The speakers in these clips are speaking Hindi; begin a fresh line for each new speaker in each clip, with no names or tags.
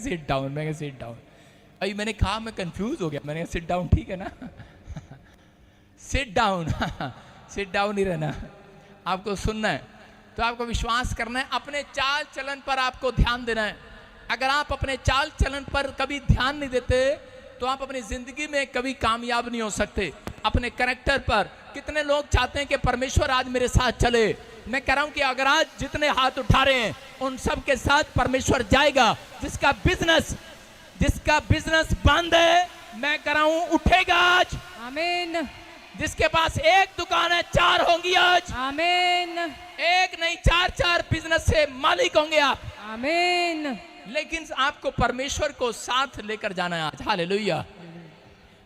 सिट डाउन, मैं सिट डाउन। अभी मैंने कहा, मैं कंफ्यूज हो गया, मैंने कहा सिट डाउन ठीक है ना? सिट डाउन, सिट डाउन ही रहना, आपको सुनना है, तो आपको विश्वास करना है, अपने चाल चलन पर आपको ध्यान देना है। अगर आप अपने चाल चलन पर कभी ध्यान नहीं देते तो आप अपनी जिंदगी में कभी कामयाब नहीं हो सकते। अपने कैरेक्टर पर, कितने लोग चाहते हैं कि परमेश्वर आज मेरे साथ चले? मैं कह रहा हूं कि अगर आज जितने हाथ उठा रहे हैं उन सब के साथ परमेश्वर जाएगा। जिसका बिजनेस बंद है, मैं कह रहा हूं उठेगा आज।
आमीन।
जिसके पास एक दुकान है, 4 होंगी आज।
आमीन।
एक नहीं, 4 बिजनेस से मालिक होंगे आप।
आमीन।
लेकिन आपको परमेश्वर को साथ लेकर जाना है आज। हालेलुया।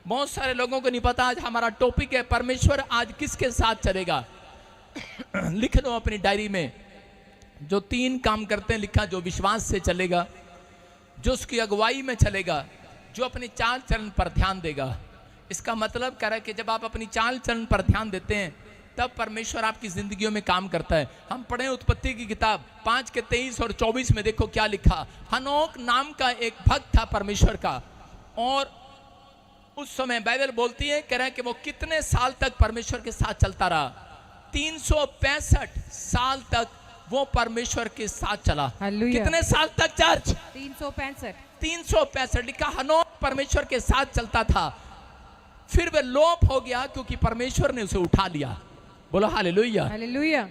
बहुत सारे लोगों को नहीं पता आज हमारा टॉपिक है परमेश्वर आज किसके साथ चलेगा। लिख लो अपनी डायरी में, जो 3 काम करते हैं लिखा, जो विश्वास से चलेगा, जो उसकी अगुवाई में चलेगा, जो अपनी चाल चलन पर ध्यान देगा। इसका मतलब कह रहा है कि जब आप अपनी चाल चलन पर ध्यान देते हैं तब परमेश्वर आपकी जिंदगियों में काम करता है। हम पढ़े उत्पत्ति की किताब 5 के 23 और 24 में, देखो क्या लिखा। हनोक नाम का एक भक्त था परमेश्वर का, और उस समय बाइबल बोलती है, कह रहा है कि वो कितने साल तक परमेश्वर के साथ चलता रहा। 365 साल तक वो परमेश्वर के साथ चला। कितने साल तक चर्च? 365 लिखा। हनोक परमेश्वर के साथ चलता था, फिर वह लोप हो गया क्योंकि परमेश्वर ने उसे उठा लिया। बोलो हालेलुया।
हालेलुया।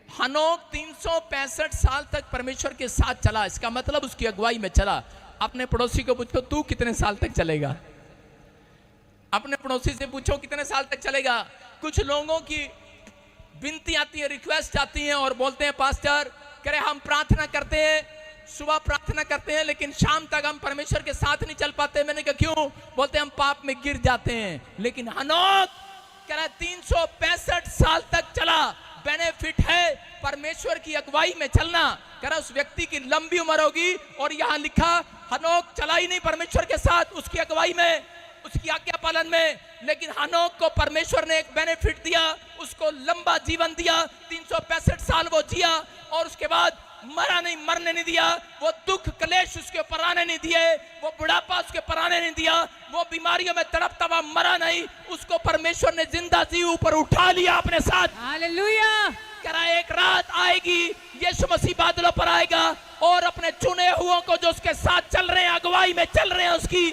हनोक 365 साल तक परमेश्वर के साथ चला, इसका मतलब उसकी अगुवाई में चला। अपने पड़ोसी को पूछो, तू कितने साल तक चलेगा? अपने पड़ोसी से पूछो कितने साल तक चलेगा। कुछ लोगों की विनती आती है, रिक्वेस्ट आती है और बोलते हैं पास्टर करे हम प्रार्थना करते हैं, सुबह प्रार्थना करते हैं, लेकिन शाम तक हम परमेश्वर के साथ नहीं चल पाते। मैंने कहा क्यों? बोलते हम पाप में गिर जाते हैं। लेकिन हनोक कह रहा 365 साल तक चला। बेनिफिट है परमेश्वर की अगुवाई में चलना। कह रहा उस व्यक्ति की लंबी उम्र होगी, और यहां लिखा हनोक चला ही नहीं परमेश्वर के साथ, उसकी अगुवाई में, उसकी आज्ञा पालन में, लेकिन हनोक को परमेश्वर ने एक बेनिफिट दिया, उसको लंबा जीवन दिया। 365 साल वो जिया, और उसके बाद मरा नहीं, मरने नहीं दिया। वो दुख क्लेश उसके ऊपर आने नहीं दिए, वो बुढ़ापा उसके ऊपर आने नहीं दिया, वो बीमारियों में तड़पता हुआ मरा नहीं। उसको परमेश्वर ने जिंदा जी ऊपर उठा लिया अपने साथ।
हालेलुया।
करा एक रात आएगी, यीशु मसीह बादलों पर आएगा, और अपने चुने हुओं को जो उसके साथ चल रहे हैं, अगुवाई में चल रहे हैं, उसकी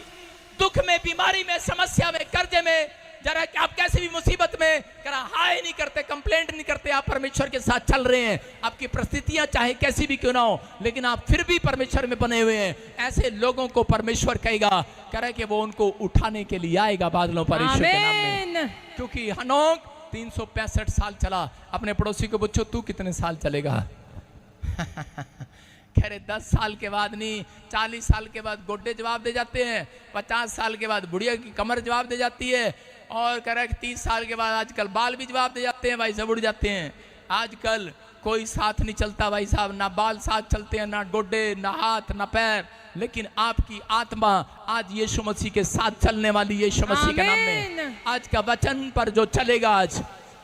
दुख में, बीमारी में, समस्या में, कर्जे में, जरा कि आप कैसी भी मुसीबत में करा हाय नहीं करते, कंप्लेंट नहीं करते, आप परमेश्वर के साथ चल रहे हैं। आपकी परिस्थितियां चाहे कैसी भी क्यों ना हो, लेकिन आप फिर भी परमेश्वर में बने हुए हैं। ऐसे लोगों को परमेश्वर कहेगा, कह रहा है कि वो उनको उठाने के लिए आएगा बादलों पर, ईश्वर के नाम में। क्योंकि हनोक 365 साल चला। अपने पड़ोसी को पूछो तू कितने साल चलेगा? कह रहे 10 साल के बाद नहीं, 40 साल के बाद गोड्डे जवाब दे जाते हैं, 50 साल के बाद बुढ़िया की कमर जवाब दे जाती है, और कह रहा है कि 30 साल के बाद आजकल बाल भी जवाब दे जाते हैं, भाई सब उड़ जाते हैं। आजकल कोई साथ नहीं चलता भाई साहब, ना बाल साथ चलते हैं, ना गोड्डे, ना हाथ, ना पैर, लेकिन आपकी आत्मा आज यीशु मसीह के साथ चलने वाली, यीशु मसीह के नाम में। आज का वचन पर जो चलेगा,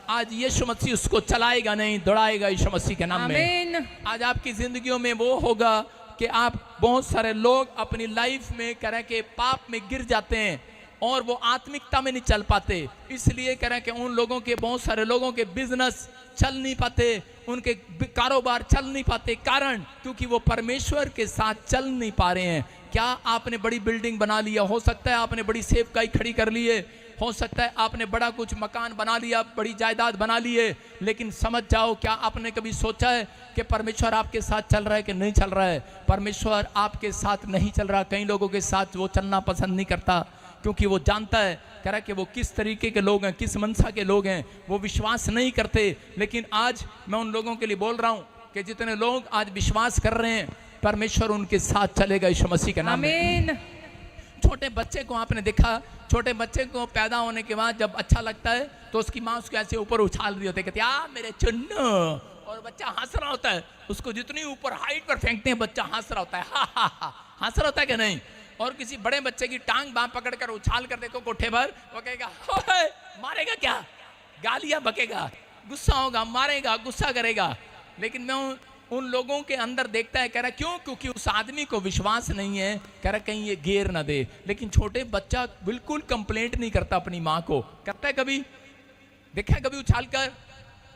आज यीशु मसीह उसको चलाएगा नहीं, दौड़ाएगा यीशु मसीह के नाम में। आज आपकी जिंदगियों में वो होगा कि आप, बहुत सारे लोग अपनी लाइफ में कह रहे हैं कि पाप में गिर जाते हैं और वो आत्मिकता में नहीं चल पाते। इसलिए कह रहे हैं कि उन लोगों के, बहुत सारे लोगों के बिजनेस चल नहीं पाते, उनके कारोबार चल नहीं पाते। कारण क्योंकि वो परमेश्वर के साथ चल नहीं पा रहे हैं। क्या आपने बड़ी बिल्डिंग बना लिया? हो सकता है आपने बड़ी सेवकाई खड़ी कर ली है, हो सकता है आपने बड़ा कुछ मकान बना लिया, बड़ी जायदाद बना ली है, लेकिन समझ जाओ, क्या आपने कभी सोचा है कि परमेश्वर आपके साथ चल रहा है कि नहीं चल रहा है? परमेश्वर आपके साथ नहीं चल रहा। कई लोगों के साथ वो चलना पसंद नहीं करता, क्योंकि वो जानता है, कह रहा है कि वो किस तरीके के लोग हैं, किस मनसा के लोग हैं, वो विश्वास नहीं करते। लेकिन आज मैं उन लोगों के लिए बोल रहा हूँ कि जितने लोग आज विश्वास कर रहे हैं, परमेश्वर उनके साथ चलेगा यीशु मसीह के नाम में। छोटे बच्चे को आपने देखा, छोटे बच्चे को पैदा होने के बाद जब अच्छा लगता है तो उसकी माँ उसको ऐसे ऊपर उछाल रही होती है, कहती है आ मेरे चुन्नू, और बच्चा हंस रहा होता है। उसको जितनी ऊपर हाइट पर फेंकते हैं बच्चा हंस रहा होता है, हा हा हा, हंस रहा होता है कि नहीं? और किसी बड़े बच्चे की टांग बांह पकड़ कर उछाल कर देखो कोठे पर, वो कहेगा मारेगा क्या, गालियां बकेगा, गुस्सा होगा, मारेगा, गुस्सा करेगा। लेकिन मैं उन लोगों के अंदर देखता है, कह रहा क्यों, क्योंकि उस आदमी को विश्वास नहीं है, कह रहा कहीं ये घेर ना दे। लेकिन छोटे बच्चा बिल्कुल कंप्लेंट नहीं करता अपनी माँ को, करता है कभी, देखा है कभी उछाल कर,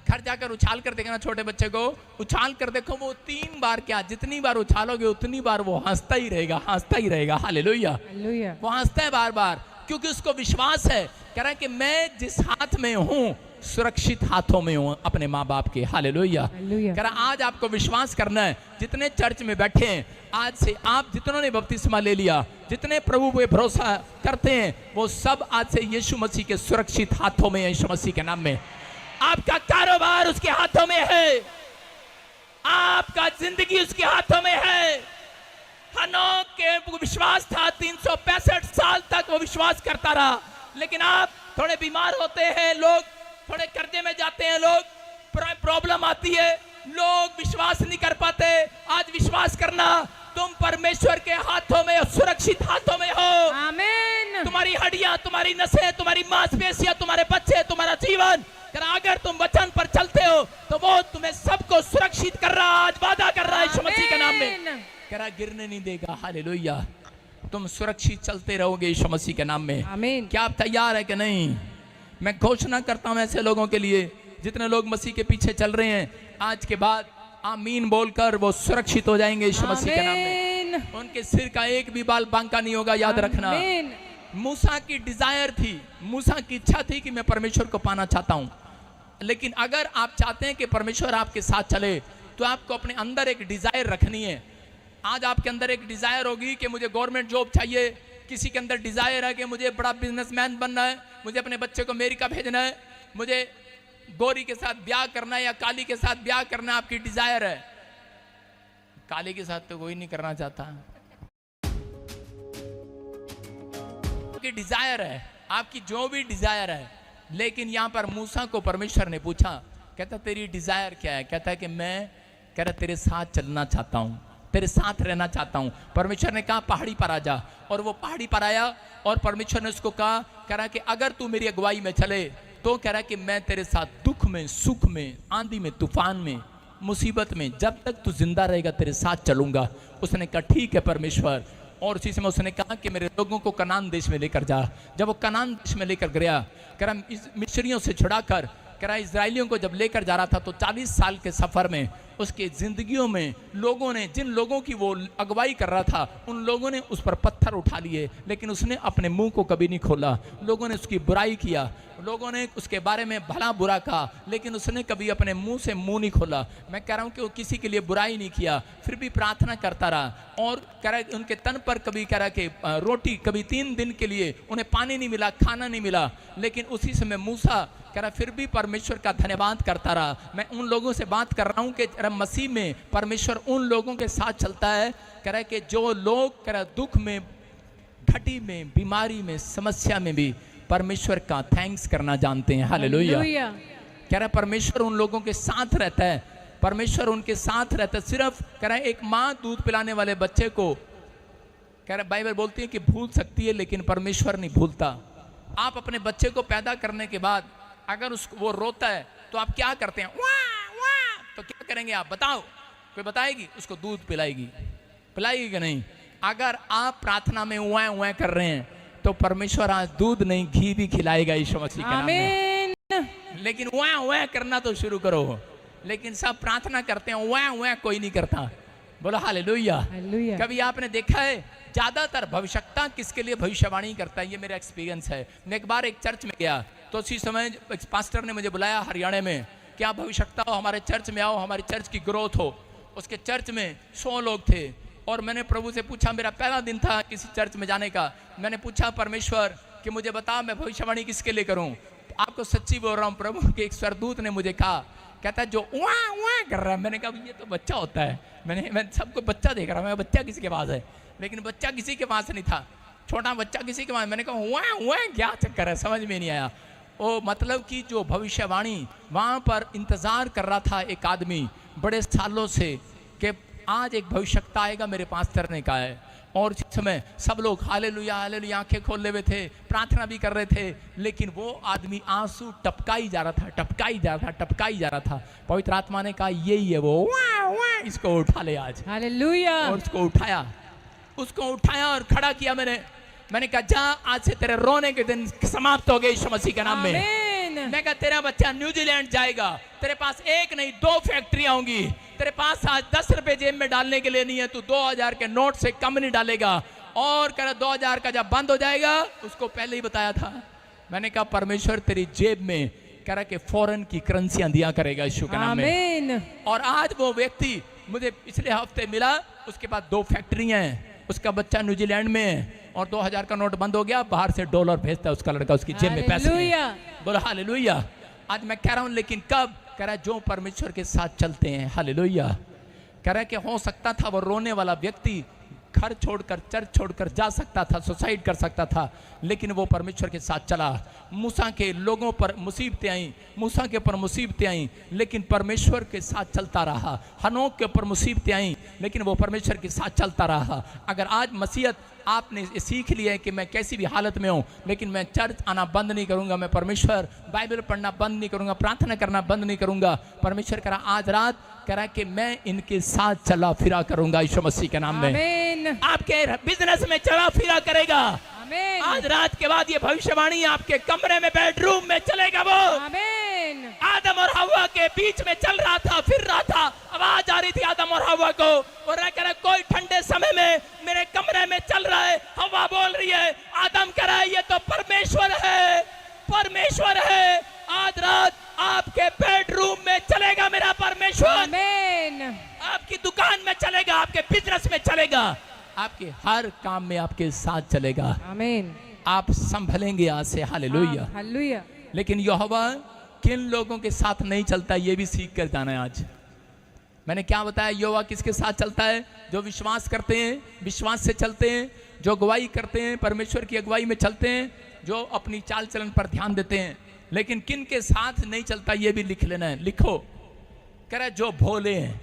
घर जाकर उछाल कर देखना छोटे बच्चे को, उछाल कर देखो, वो 3 बार क्या, जितनी बार उछालोगे उतनी बार वो हंसता ही रहेगा, हंसता ही रहेगा। Hallelujah,
hallelujah.
वो हंसता है बार बार, क्योंकि उसको विश्वास है, कह रहा है कि मैं जिस हाथ में हूं सुरक्षित हाथों में हूं अपने माँ बाप के। हालेलुया।
हालेलुया।
कह रहा आज आपको विश्वास करना है, जितने चर्च में बैठे हैं, आज से आप जितनों ने बपतिस्मा ले लिया, जितने प्रभु पे भरोसा करते हैं, वो सब आज से यीशु मसीह के सुरक्षित हाथों में है, यीशु मसीह के नाम में। आपका कारोबार उसके हाथों में है, आपका जिंदगी उसके हाथों में है। हनोक के विश्वास था, 365 साल तक वो विश्वास करता रहा, लेकिन आप थोड़े बीमार होते हैं, लोग थोड़े कर्जे में जाते हैं, लोग प्रॉब्लम आती है, लोग विश्वास नहीं कर पाते। आज विश्वास करना, तुम परमेश्वर के हाथों में, सुरक्षित हाथों में हो।
आमीन।
तुम्हारी हड्डियां, तुम्हारी नसें, तुम्हारी मांसपेशियां, तुम्हारे बच्चे, तुम्हारा जीवन, अगर तुम वचन पर चलते हो तो वो तुम्हें सबको सुरक्षित कर रहा, आज वादा कर रहा है यीशु मसीह के नाम में। कह रहा गिरने नहीं देगा। हालेलुया। तुम सुरक्षित चलते रहोगे यीशु मसीह के नाम में।
आमीन।
क्या आप तैयार है कि नहीं? मैं घोषणा करता हूं ऐसे लोगों के लिए, जितने लोग मसीह के पीछे चल रहे हैं, आज के बाद आमीन बोलकर वो सुरक्षित हो जाएंगे यीशु मसीह के नाम में। उनके सिर का एक भी बाल बांका नहीं होगा, याद रखना। मूसा की डिजायर थी, मूसा की इच्छा थी कि मैं परमेश्वर को पाना चाहता हूं, लेकिन अगर आप चाहते हैं कि परमेश्वर आपके साथ चले तो आपको अपने अंदर एक डिजायर रखनी है। आज आपके अंदर एक डिजायर होगी कि मुझे गवर्नमेंट जॉब चाहिए, किसी के अंदर डिजायर है कि मुझे बड़ा बिजनेसमैन बनना है, मुझे अपने बच्चे को अमेरिका भेजना है, मुझे गोरी के साथ ब्याह करना है या काली के साथ ब्याह करना है, आपकी डिजायर है। काली के साथ तो कोई नहीं करना चाहता, आपकी डिजायर है, आपकी जो भी डिजायर है। लेकिन यहां पर मूसा को परमेश्वर ने पूछा, कहता तेरी डिजायर क्या है? कहता है कि मैं, कह रहा तेरे साथ चलना चाहता हूं, तेरे साथ रहना चाहता हूं। परमेश्वर ने कहा पहाड़ी पर आ जा, और वो पहाड़ी पर आया, और परमेश्वर ने उसको कहा, कह रहा कि अगर तू मेरी अगुवाई में चले तो कह रहा कि मैं तेरे साथ दुख में, सुख में, आंधी में, तूफान में, मुसीबत में, जब तक तू जिंदा रहेगा तेरे साथ चलूंगा। उसने कहा ठीक है परमेश्वर। और उसी समय उसने कहा कि मेरे लोगों को कनान देश में लेकर जा। जब वो कनान देश में लेकर गया, कह रहा मिस्रियों से छुड़ाकर, कह रहा इजराइलियों को जब लेकर जा रहा था, तो 40 साल के सफर में उसके जिंदगियों में लोगों ने, जिन लोगों की वो अगुवाई कर रहा था, उन लोगों ने उस पर पत्थर उठा लिए, लेकिन उसने अपने मुंह को कभी नहीं खोला। लोगों ने उसकी बुराई किया, लोगों ने उसके बारे में भला बुरा कहा, लेकिन उसने कभी अपने मुंह से मुंह नहीं खोला। मैं कह रहा हूं कि वो किसी के लिए बुराई नहीं किया, फिर भी प्रार्थना करता रहा। और कह रहा उनके तन पर कभी कह रहा कि रोटी, कभी 3 दिन के लिए उन्हें पानी नहीं मिला, खाना नहीं मिला, लेकिन उसी समय मूसा कह रहा फिर भी परमेश्वर का धन्यवाद करता रहा। मैं उन लोगों से बात कर रहा हूं कि मसीह में परमेश्वर उन लोगों के साथ चलता है, कह रहा कि जो लोग कह रहा दुख में, घटी में, बीमारी में, समस्या में भी परमेश्वर का थैंक्स करना जानते हैं। हालेलुया। कह रहा परमेश्वर उन लोगों के साथ रहता है, परमेश्वर उनके साथ रहता है। सिर्फ कह रहा एक माँ दूध पिलाने वाले बच्चे को, कह रहा बाइबल बोलती है कि भूल सकती है, लेकिन परमेश्वर नहीं भूलता। आप अपने बच्चे को पैदा करने के बाद अगर उसको वो रोता है तो आप क्या करते हैं? वाह वाह, तो क्या करेंगे आप? बताओ, कोई बताएगी? उसको दूध पिलाएगी कि नहीं? अगर आप प्रार्थना में उआ उआ कर रहे हैं तो परमेश्वर आज दूध नहीं, घी भी खिलाएगा यीशु मसीह के नाम में। लेकिन उआ उआ करना तो शुरू करो। लेकिन सब प्रार्थना करते हैं, उआ उआ कोई नहीं करता। बोलो हालेलुया। कभी आपने देखा है ज्यादातर भविष्यवक्ता किसके लिए भविष्यवाणी करता है? ये मेरा एक्सपीरियंस है। मैं एक बार एक चर्च में गया तो उसी समय एक पास्टर ने मुझे बुलाया हरियाणा में, क्या भविष्यवक्ता हो, हमारे चर्च में आओ, हमारी चर्च की ग्रोथ हो। उसके चर्च में 100 लोग थे, और मैंने प्रभु से पूछा, मेरा पहला दिन था किसी चर्च में जाने का, मैंने पूछा परमेश्वर कि मुझे बता मैं भविष्यवाणी किसके लिए करूं? आपको सच्ची बोल रहा हूं, प्रभु के एक स्वर्गदूत ने मुझे कहा, कहता है जो उआ उआ कर रहा है। मैंने कहा ये तो बच्चा होता है, मैं सबको बच्चा देख रहा हूं, मैं बच्चा किसी के पास है, लेकिन बच्चा किसी के पास नहीं था, छोटा बच्चा किसी के पास। मैंने कहा उआ उआ क्या चक्कर है, समझ में नहीं आया। वो मतलब कि जो भविष्यवाणी वहाँ पर इंतज़ार कर रहा था एक आदमी बड़े सालों से कि आज एक भविष्यवक्ता आएगा, मेरे पास्टर ने कहा है। और इस समय सब लोग हालेलुया हालेलुया आंखें खोले हुए थे, प्रार्थना भी कर रहे थे, लेकिन वो आदमी आंसू टपकाई जा रहा था, टपकाई जा रहा था, टपकाई जा रहा था। पवित्र आत्मा ने कहा यही है वो, इसको उठा ले आज।
हालेलुया।
और उसको उठाया और खड़ा किया। मैंने कहा जा, आज से तेरे रोने के दिन समाप्त हो गए यीशु मसीह के नाम में।
आमीन।
मैं कहा तेरा बच्चा न्यूजीलैंड जाएगा, तेरे पास एक नहीं 2 फैक्ट्रियां होंगी, तेरे पास आज 10 रुपए जेब में डालने के लिए नहीं है, तू 2000 के नोट से कम नहीं डालेगा। और कह रहा 2000 का जब बंद हो जाएगा, उसको पहले ही बताया था। मैंने कहा परमेश्वर तेरी जेब में कह रहा कि फॉरेन की करेंसियां दिया करेगा यीशु के नाम में।
आमीन।
और आज वो व्यक्ति मुझे पिछले हफ्ते मिला, उसके पास 2 फैक्ट्रियां हैं, उसका बच्चा न्यूजीलैंड में है, और 2000 का नोट बंद हो गया, बाहर से डॉलर भेजता है उसका लड़का, उसकी जेब में पैसे हैं। बोलो हालेलुया। आज मैं कह रहा हूं, लेकिन कब? कह रहा है जो परमेश्वर के साथ चलते हैं। हालेलुया। कह रहा है कि हो सकता था वो रोने वाला व्यक्ति घर छोड़कर, चर्च छोड़कर जा सकता था, सुसाइड कर सकता था, लेकिन वो परमेश्वर के साथ चला। मूसा के लोगों पर मुसीबतें आई, मूसा के ऊपर मुसीबतें आई, लेकिन परमेश्वर के साथ चलता रहा। हनोक के ऊपर मुसीबतें आई, लेकिन वो परमेश्वर के साथ चलता रहा। अगर आज मसीहत आपने सीख लिया है कि मैं कैसी भी हालत में हूँ, लेकिन मैं चर्च आना बंद नहीं करूँगा, मैं परमेश्वर बाइबल पढ़ना बंद नहीं करूँगा, प्रार्थना करना बंद नहीं करूँगा। परमेश्वर कह रहा आज रात, कह रहा कि मैं इनके साथ चला फिरा करूँगा यीशु मसीह के नाम में।
आमीन।
आपके बिजनेस में चला फिरा करेगा।
आमीन।
आज रात के बाद ये भविष्यवाणी आपके कमरे में, बेडरूम में चलेगा। वो
आमीन।
आदम और हवा के बीच में चल रहा था, फिर रहा था, आवाज आ रही थी आदम और हवा को, और कह रहा कोई ठंडे समय में मेरे कमरे में चल रहा है। हवा बोल रही है, आदम कह रहा है ये तो परमेश्वर है, परमेश्वर है। आज रात आपके बेडरूम में चलेगा मेरा परमेश्वर।
आमीन।
आपकी दुकान में चलेगा, आपके बिजनेस में चलेगा, आपके हर काम में आपके साथ चलेगा।
आमीन।
आप संभलेंगे आज से। हालेलुया।
हालेलुया।
लेकिन यहोवा किन लोगों के साथ नहीं चलता, ये भी सीख कर जाना है आज। मैंने क्या बताया, यहोवा किसके साथ चलता है? जो विश्वास करते हैं, विश्वास से चलते हैं, जो अगुवाई करते हैं, परमेश्वर की अगुवाई में चलते हैं, जो अपनी चाल चलन पर ध्यान देते हैं। लेकिन किन के साथ नहीं चलता, ये भी लिख लेना है। लिखो, कह रहा जो भोले हैं।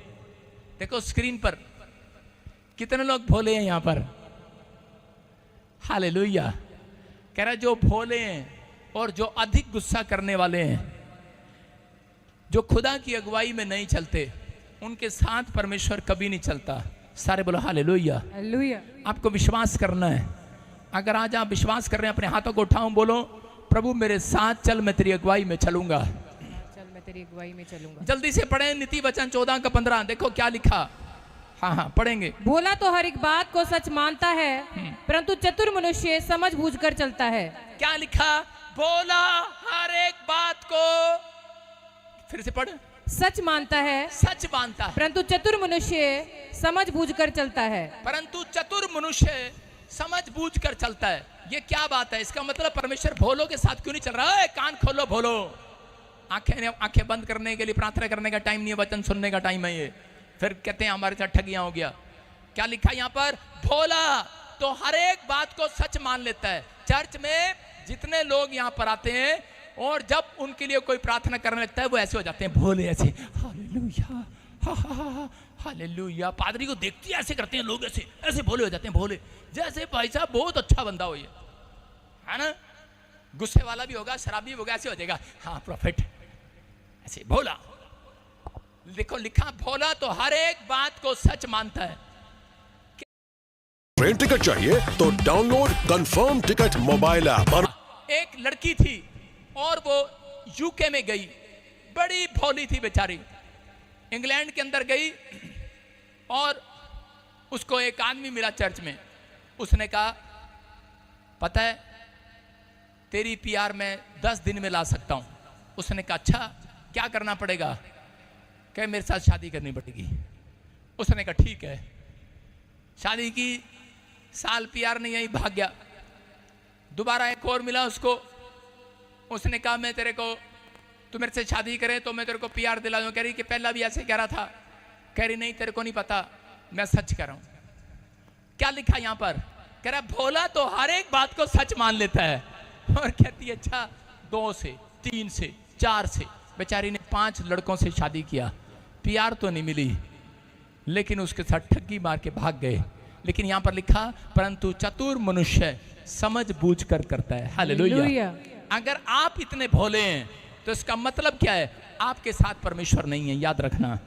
देखो स्क्रीन पर कितने लोग भोले हैं यहाँ पर। हालेलुया। कह रहा जो भोले हैं और जो अधिक गुस्सा करने वाले हैं, जो खुदा की अगुवाई में नहीं चलते, उनके साथ परमेश्वर कभी नहीं चलता। सारे बोलो हालेलुया।
हालेलुया।
आपको विश्वास करना है। अगर आज आप विश्वास कर रहे हैं, अपने हाथों को उठाओ, बोलो प्रभु मेरे साथ चल, मैं तेरी अगुवाई में चलूंगा।
चल मैं तेरी अगुवाई में चलूंगा।
जल्दी से पढ़ें नीति वचन 14 का 15। देखो क्या लिखा। हाँ पढ़ेंगे।
भोला तो हर एक बात को सच मानता है, परंतु चतुर मनुष्य समझ बूझ कर चलता है।
क्या लिखा? भोला हर एक बात को, फिर से पढ़,
सच मानता है,
सच मानता है,
परंतु चतुर मनुष्य समझ बूझ कर चलता है।
परंतु चतुर मनुष्य समझ बूझ कर चलता है। ये क्या बात है? इसका मतलब परमेश्वर भोलों के साथ क्यों नहीं चल रहा है? कान खोलो भोलो, आंखें बंद करने के लिए प्रार्थना करने का टाइम नहीं है, वचन सुनने का टाइम है ये। फिर कहते हैं हमारे साथ ठगियां हो गया। क्या लिखा यहाँ पर? भोला तो हर एक बात को सच मान लेता है। चर्च में जितने लोग यहाँ पर आते हैं, और जब उनके लिए कोई प्रार्थना करने लगता है, वो ऐसे हो जाते हैं भोले, ऐसे हालेलुया हालेलुया। पादरी को देखते ऐसे करते हैं लोग, ऐसे ऐसे भोले हो जाते हैं, भोले जैसे भाई साहब बहुत अच्छा बंदा हो ये, है ना? गुस्से वाला भी होगा, शराबी भी होगा, ऐसे हो जाएगा, हाँ प्रॉफिट, ऐसे भोला। देखो लिखा, भोला तो हर एक बात को सच मानता है।
ट्रेन टिकट चाहिए तो download confirm ticket mobile app.
एक लड़की थी और वो यूके में गई, बड़ी भोली थी बेचारी। इंग्लैंड के अंदर गई और उसको एक आदमी मिला चर्च में। उसने कहा पता है तेरी पीआर मैं 10 दिन में ला सकता हूं। उसने कहा अच्छा क्या करना पड़ेगा? कहे मेरे साथ शादी करनी पड़ेगी। उसने कहा ठीक है। शादी की, साल पीआर नहीं आई, भाग गया। दोबारा एक और मिला उसको। उसने कहा मैं तेरे को, तू मेरे से शादी करे तो मैं तेरे को पीआर दिला दूं। कह रही कि पहला भी ऐसे कह रहा था। कह रही नहीं तेरे को नहीं पता, मैं सच कह रहा हूं। क्या लिखा यहां पर? कह रहा भोला तो हर एक बात को सच मान लेता है। और कहती है अच्छा 2 से 3 से 4 से। बेचारी ने 5 लड़कों से शादी किया, पीआर तो नहीं मिली, लेकिन उसके साथ ठगी मार के भाग गए। लेकिन यहां पर लिखा परंतु चतुर मनुष्य समझ बूझ कर करता है। हालेलुया।
हालेलुया।
अगर आप इतने भोले हैं तो इसका मतलब क्या है? आपके साथ परमेश्वर नहीं है। याद रखना,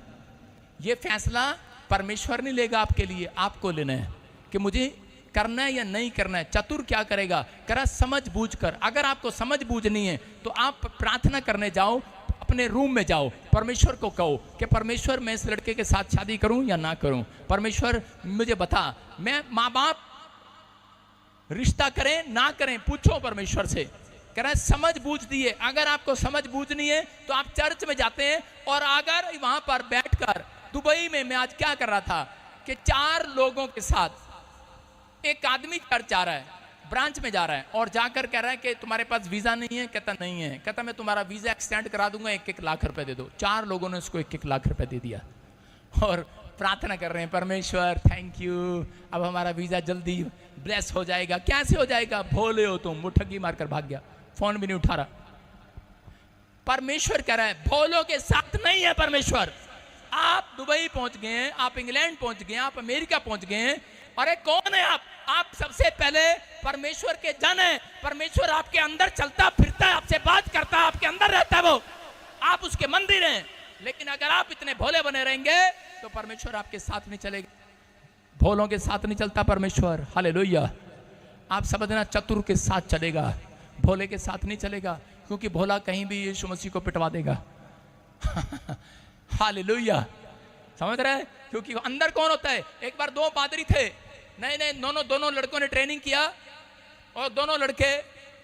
ये फैसला परमेश्वर नहीं लेगा आपके लिए, आपको लेना है कि मुझे करना है या नहीं करना है। चतुर क्या करेगा? करा समझ बूझ कर। अगर आपको समझ बूझ नहीं है तो आप प्रार्थना करने जाओ, अपने रूम में जाओ, परमेश्वर को कहो कि परमेश्वर मैं इस लड़के के साथ शादी करूं या ना करूं। परमेश्वर मुझे बता, मैं माँ बाप रिश्ता करें ना करें, पूछो परमेश्वर से। कह रहा है समझ बूझ दिए। अगर आपको समझ बूझ नहीं है तो आप चर्च में जाते हैं और अगर वहां पर बैठकर, दुबई में मैं आज क्या कर रहा था कि 4 लोगों के साथ एक आदमी चर्च जा रहा है, ब्रांच में जा रहा है और जाकर कह रहा है कि तुम्हारे पास वीजा नहीं है। कहता नहीं है। कहता मैं तुम्हारा वीजा एक्सटेंड करा दूंगा, 1-1 लाख रुपए दे दो। 4 लोगों ने उसको 1-1 लाख रुपए दे दिया और प्रार्थना कर रहे हैं, परमेश्वर थैंक यू, अब हमारा वीजा जल्दी ब्लेस हो जाएगा। कैसे हो जाएगा? भोले हो तुम। वो ठगी मारकर भाग गया, फोन भी नहीं उठा रहा। परमेश्वर कह रहा है भोलों के साथ नहीं है परमेश्वर। आप दुबई पहुंच गए हैं, आप इंग्लैंड पहुंच गए हैं, आप अमेरिका पहुंच गए हैं। अरे कौन है आप? आप सबसे पहले परमेश्वर के जन हैं। परमेश्वर आपके अंदर चलता फिरता है, आपसे बात करता है, आपके अंदर रहता है वो। आप उसके मंदिर हैं। लेकिन अगर आप इतने भोले बने रहेंगे तो परमेश्वर आपके साथ नहीं चलेगा। भोलों के साथ नहीं चलता परमेश्वर। हालेलुया। आप समझना, चतुर के साथ चलेगा, भोले के साथ नहीं चलेगा, क्योंकि भोला कहीं भी यीशु मसीह को पिटवा देगा। हालेलुया। समझ रहे हैं? क्योंकि अंदर कौन होता है? एक बार 2 पादरी थे, नए दोनों लड़कों ने ट्रेनिंग किया और दोनों लड़के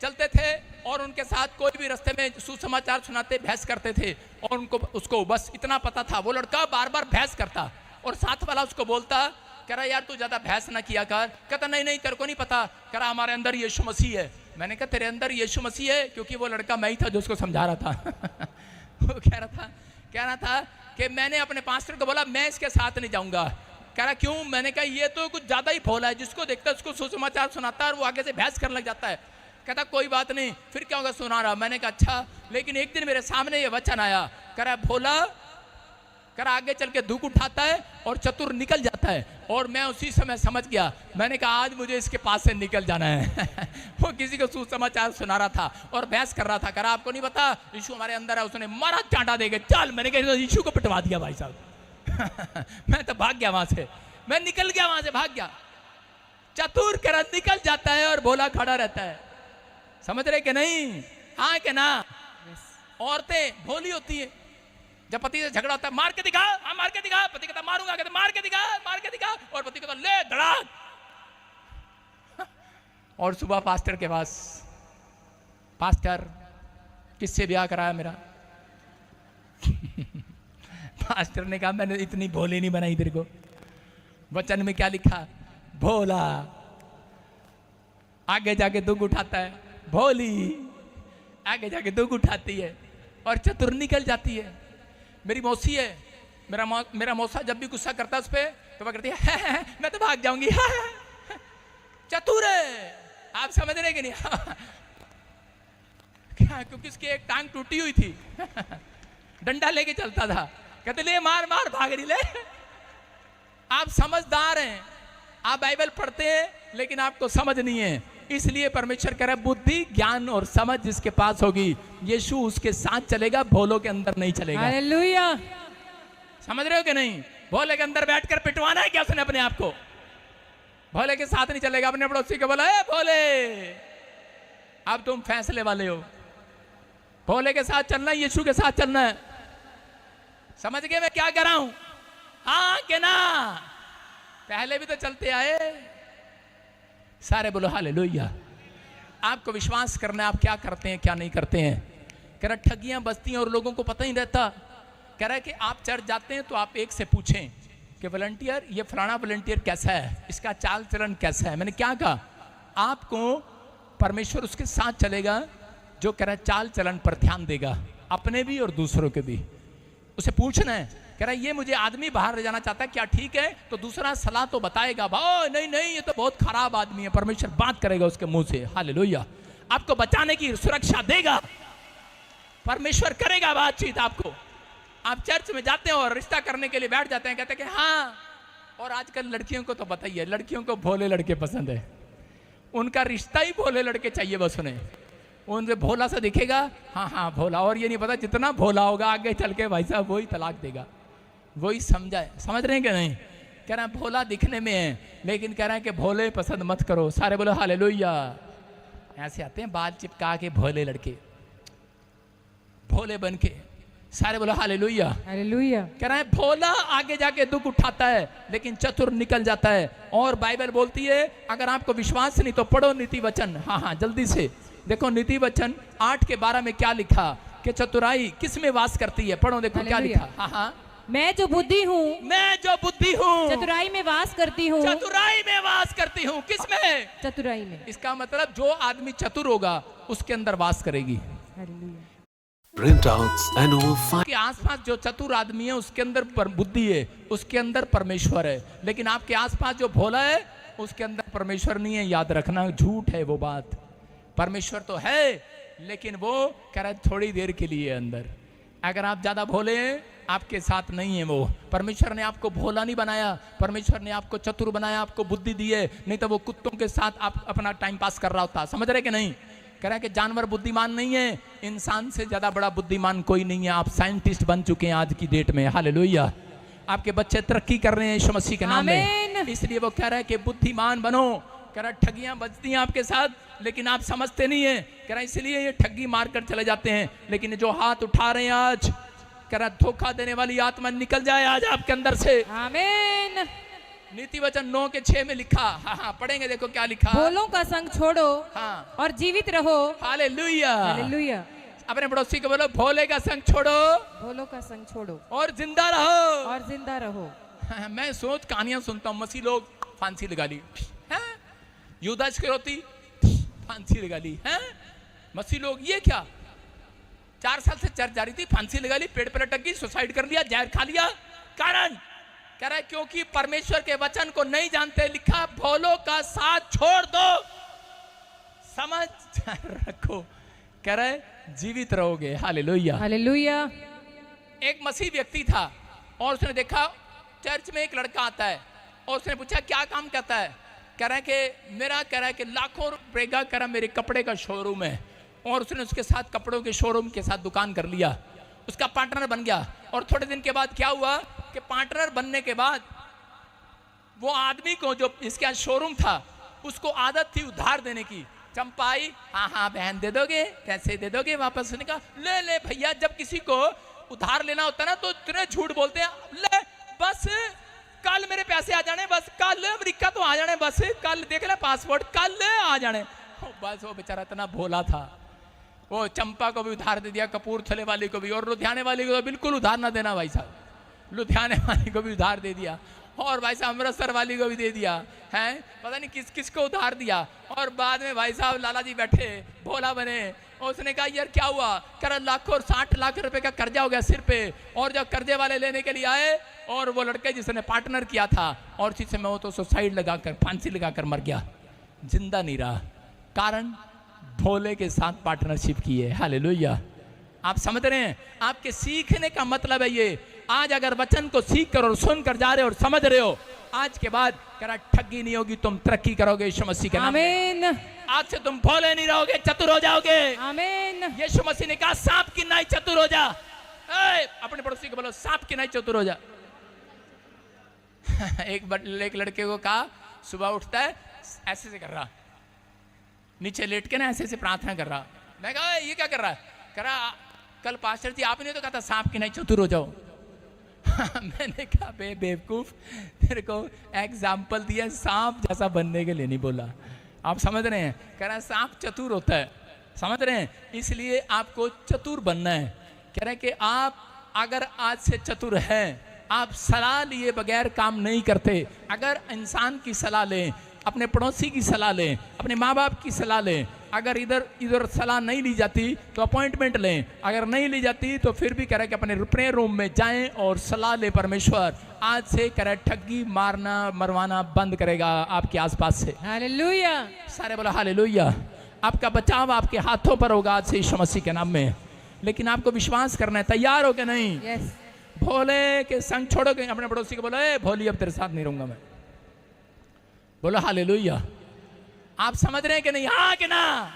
चलते थे और उनके साथ कोई भी रास्ते में सुसमाचार सुनाते बहस करते थे और उसको बस इतना पता था। वो लड़का बार बार बहस करता और साथ वाला उसको बोलता, कह रहा यार तू ज्यादा बहस ना किया कर। कहता नहीं तेरे को नहीं पता, कह रहा हमारे अंदर यीशु मसीह है। मैंने कहा तेरे अंदर यीशु मसीह है? क्योंकि वो लड़का मैं ही था जो उसको समझा रहा था। वो कह रहा था कि मैंने अपने पास्टर को बोला मैं इसके साथ नहीं जाऊंगा। कह रहा क्यों? मैंने कहा ये तो कुछ ज्यादा ही भोला है, जिसको देखता है उसको सुसमाचार सुनाता है और वो आगे से बहस करने लग जाता है। कहता कोई बात नहीं, फिर क्या होगा सुना रहा। मैंने कहा अच्छा, लेकिन एक दिन मेरे सामने ये वचन आया, कह रहा भोला, कह रहा आगे चल के धूप उठाता है और चतुर निकल जाता है। और मैं उसी समय समझ गया। मैंने कहा आज मुझे इसके पास से निकल जाना है। वो किसी को सुसमाचार सुना रहा था और बहस कर रहा था। कह रहा आपको नहीं पता यीशु हमारे अंदर है। उसने मारा चांटा देके चल। मैंने कहा यीशु को पिटवा दिया भाई साहब। मैं तो भाग गया वहां से, मैं निकल गया वहां से, भाग गया। चतुर कह रहा निकल जाता है और भोला खड़ा रहता है। समझ रहे कि नहीं? हाँ कि ना? औरतें भोली होती है। जब पति से झगड़ा होता है, मार के दिखा, हाँ मार के दिखा। पति कहता मारूंगा, कहता मार के दिखा। और पति कहता ले धड़ाक। और सुबह पास्टर के पास, पास्टर किससे ब्याह कराया मेरा? पास्टर ने कहा मैंने इतनी भोली नहीं बनाई तेरे को। वचन में क्या लिखा? भोला आगे जाके दुख उठाता है, भोली आगे जाके दुख उठाती है और चतुर निकल जाती है। मेरी मौसी है, मेरा मौसा जब भी गुस्सा करता है उस पर तो वह कहती है मैं तो भाग जाऊंगी। चतुर है। आप समझ रहे कि नहीं? क्या? क्योंकि उसकी एक टांग टूटी हुई थी। डंडा लेके चलता था, कहते ले मार मार भाग रही ले। आप समझदार हैं, आप बाइबल पढ़ते हैं लेकिन आपको समझ नहीं है। इसलिए परमेश्वर कह रहा है बुद्धि ज्ञान और समझ जिसके पास होगी यीशु उसके साथ चलेगा, भोलों के अंदर नहीं चलेगा।
हालेलुया।
समझ रहे हो कि नहीं? भोले के अंदर बैठकर पिटवाना है क्या उसने अपने आप को? भोले के साथ नहीं चलेगा। अपने पड़ोसी को बोला है भोले अब तुम फैसले वाले हो, भोले के साथ चलना है, यीशु के साथ चलना है। समझ गए मैं क्या कर रहा हूं? हाँ कि ना? पहले भी तो चलते आए सारे। बोलो हालेलुया। आपको विश्वास करना है आप क्या करते हैं क्या नहीं करते हैं। कह रहा ठगियां बजती हैं और लोगों को पता ही रहता। कह रहा है कि आप चर्च जाते हैं तो आप एक से पूछें कि वॉलंटियर ये फलाना वॉलंटियर कैसा है, इसका चाल चलन कैसा है। मैंने क्या कहा? आपको परमेश्वर उसके साथ चलेगा जो कह रहा है चाल चलन पर ध्यान देगा, अपने भी और दूसरों के भी। उसे पूछना है, कह रहा है ये मुझे आदमी बाहर ले जाना चाहता है, क्या ठीक है? तो दूसरा सलाह तो बताएगा, भाई नहीं ये तो बहुत खराब आदमी है। परमेश्वर बात करेगा उसके मुंह से। हालेलुया। आपको बचाने की सुरक्षा देगा, परमेश्वर करेगा बातचीत आपको। आप चर्च में जाते हैं और रिश्ता करने के लिए बैठ जाते हैं, कहते हैं कि हाँ और आजकल लड़कियों को तो बताइए, लड़कियों को भोले लड़के पसंद है, उनका रिश्ता ही भोले लड़के चाहिए बस उन्हें। उनसे भोला सा दिखेगा, हाँ हाँ भोला, और ये नहीं पता जितना भोला होगा आगे चल के भाई साहब वही तलाक देगा, वही समझ रहे हैं कि नहीं। कह रहा है भोला दिखने में है, लेकिन कह रहा है कि भोले पसंद मत करो। सारे बोलो हालेलुया। ऐसे आते हैं बाल चिपका के भोले लड़के, भोले बन के, सारे बोलो हालेलुया।
हालेलुया।
कह रहा है भोला आगे जाके दुख उठाता है, लेकिन चतुर निकल जाता है। और बाइबल बोलती है, अगर आपको विश्वास नहीं तो पढ़ो नीति वचन। हाँ हाँ जल्दी से देखो नीति वचन 8:12 में क्या लिखा कि चतुराई किस में वास करती है। पढ़ो देखो क्या
हालेलुया।
लिखा। हाँ हाँ,
मैं जो बुद्धि हूँ,
मैं जो बुद्धि हूँ
चतुराई में वास करती हूँ।
चतुराई में वास करती हूँ। किस में?
चतुराई में।
इसका मतलब जो आदमी चतुर होगा उसके अंदर वास करेगी।
हालेलुया।
Printouts and over 5
के आसपास जो चतुर आदमी है उसके अंदर बुद्धि है, उसके अंदर परमेश्वर है। लेकिन आपके आसपास जो भोला है उसके अंदर परमेश्वर नहीं है। याद रखना, झूठ है वो बात। परमेश्वर तो है, लेकिन वो कह रहा है थोड़ी देर के लिए अंदर। अगर आप ज्यादा भोले हैं, आपके साथ नहीं है वो। परमेश्वर ने आपको भोला नहीं बनाया, परमेश्वर ने आपको चतुर बनाया, आपको बुद्धि दी है। नहीं तो वो कुत्तों के साथ आप अपना टाइम पास कर रहा होता। समझ रहे कि नहीं? कह रहा है कि जानवर बुद्धिमान नहीं है, इंसान से ज्यादा बड़ा बुद्धिमान कोई नहीं है। आप साइंटिस्ट बन चुके हैं आज की डेट में। हालेलुया। आपके बच्चे तरक्की कर रहे हैं यीशु मसीह के नाम में। इसलिए वो कह रहा है कि बुद्धिमान बनो। कह रहा है ठगियां बजती हैं आपके साथ, लेकिन आप समझते नहीं है। कह रहा है इसलिए ये ठगी मार कर चले जाते हैं। लेकिन जो हाथ उठा रहे हैं आज, कह रहा है धोखा देने वाली आत्मा निकल जाए आज आपके अंदर से।
आमीन।
नीति वचन 9:6 में लिखा। हाँ हाँ पढ़ेंगे, देखो क्या लिखा।
भोलों का संग छोड़ो
हाँ,
और जीवित रहो।
हालेलुया।
हालेलुया।
अपने पड़ोसी को बोलो भोले का संग छोड़ो
भोलों का संग छोड़ो
और जिंदा रहो।
और जिंदा रहो।
मैं सोच कहानियां सुनता हूँ, मसीह लोग फांसी लगा ली हैं, यूदा इस्करियोती फांसी लगा ली हैं। मसीह लोग ये क्या, 4 साल से चर्च जा रही थी, फांसी लगा ली, पेड़ पर लटक गई, सुसाइड कर लिया, जहर खा लिया। कारण कह रहा है क्योंकि परमेश्वर के वचन को नहीं जानते। लिखा भोलों का साथ छोड़ दो, समझ रखो। कह रहा है जीवित रहोगे। हालेलुया।
हालेलुया।
एक मसीह व्यक्ति था और उसने देखा चर्च में एक लड़का आता है और उसने पूछा क्या काम करता है। कह रहा है कि मेरा, कह रहा है कि लाखों रुपए का, कह रहा मेरे कपड़े का शोरूम है। और उसने उसके साथ कपड़ों के शोरूम के साथ दुकान कर लिया, उसका पार्टनर बन गया। और थोड़े दिन के बाद क्या हुआ कि पार्टनर बनने के बाद वो आदमी को, जो इसके यहाँ शोरूम था, उसको आदत थी उधार देने की। चंपा आई, हाँ हाँ बहन दे दोगे, कैसे दे दोगे वापस? उसने कहा ले ले भैया, जब किसी को उधार लेना होता ना तो इतने झूठ बोलते हैं, ले बस कल मेरे पैसे आ जाने, बस कल अमेरिका तो आ जाने, बस कल देख ले पासपोर्ट, कल आ जाने। बस वो बेचारा इतना भोला था, वो चंपा को भी उधार दे दिया, कपूरथले वाली को भी, और लुधियाने वाली को तो बिल्कुल उधार ना देना भाई साहब, लुधियाने वाली को भी उधार दे दिया, और भाई साहब अमृतसर वाली को भी दे दिया है, पता नहीं किस किस को उधार दिया। और बाद में भाई साहब लाला जी बैठे भोला बने, और उसने कहा यार क्या हुआ? कह रहा लाखों 60 लाख रुपए का कर्जा हो गया सिर पे। और जब कर्जे वाले लेने के लिए आए, और वो लड़के जिसने पार्टनर किया था, और इसी समय वो तो सुसाइड लगाकर, फांसी लगाकर मर गया, जिंदा नहीं रहा। कारण भोले के साथ पार्टनरशिप की है। हालेलुया। आप समझ रहे हैं? आपके सीखने का मतलब है ये। आज अगर वचन को सीख कर और सुन कर जा रहे हो और समझ रहे हो, आज के बाद करा ठगी नहीं होगी, तुम तरक्की करोगे यीशु मसीह के नाम में।
आमीन।
आज से तुम भोले नहीं रहोगे, चतुर हो जाओगे।
आमीन।
यीशु मसीह ने कहा सांप की नाई चतुर हो जा। अपने पड़ोसी को बोलो सांप की नाई चतुर हो जा। एक लड़के को कहा, सुबह उठता है ऐसे से कर रहा, नीचे लेट के ना ऐसे से प्रार्थना कर रहा। मैं कहा ये क्या कर रहा है? कह रहा कल पास्टर जी आपने तो कहा था सांप की नहीं चतुर हो जाओ। मैंने कहा बेवकूफ, तेरे को एग्जाम्पल दिया, सांप जैसा बनने के लिए नहीं बोला। आप समझ रहे हैं? कह रहा है सांप चतुर होता है, समझ रहे हैं? इसलिए आपको चतुर बनना है। कह रहे हैं कि आप अगर आज से चतुर हैं, आप सलाह लिए बगैर काम नहीं करते। अगर इंसान की सलाह लें, अपने पड़ोसी की सलाह लें, अपने माँ बाप की सलाह लें, अगर इधर सलाह नहीं ली जाती तो अपॉइंटमेंट लें, अगर नहीं ली जाती तो फिर भी कह रहे कि अपने प्रेयर रूम में जाएं और सलाह लें। परमेश्वर आज से कह रहे ठगी मारना मरवाना बंद करेगा आपके आसपास से।
हालेलुया।
सारे बोला हालेलुया। आपका बचाव आपके हाथों पर होगा आज से यीशु मसीह के नाम में। लेकिन आपको विश्वास करना है, तैयार हो कि नहीं?
यस।
भोले के संग छोड़ोगे। अपने पड़ोसी को बोलो, ए भोली अब तेरे साथ नहीं रहूंगा मैं। बोलो हालेलुया। आप समझ रहे हैं कि नहीं? हाँ कि ना?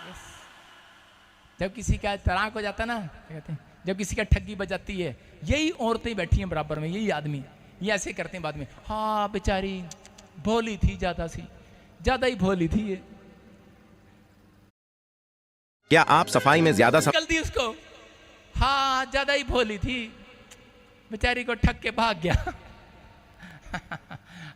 जब किसी का तलाक हो जाता ना, क्या कहते हैं, जब किसी का ठगी बजाती है, यही औरतें बैठी हैं बराबर में, यही आदमी ये ऐसे करते हैं बाद में, हाँ बेचारी भोली थी, ज्यादा ही भोली थी ये।
क्या आप सफाई में ज्यादा
जल्दी उसको, हाँ ज्यादा ही भोली थी, बेचारी को ठग के भाग गया।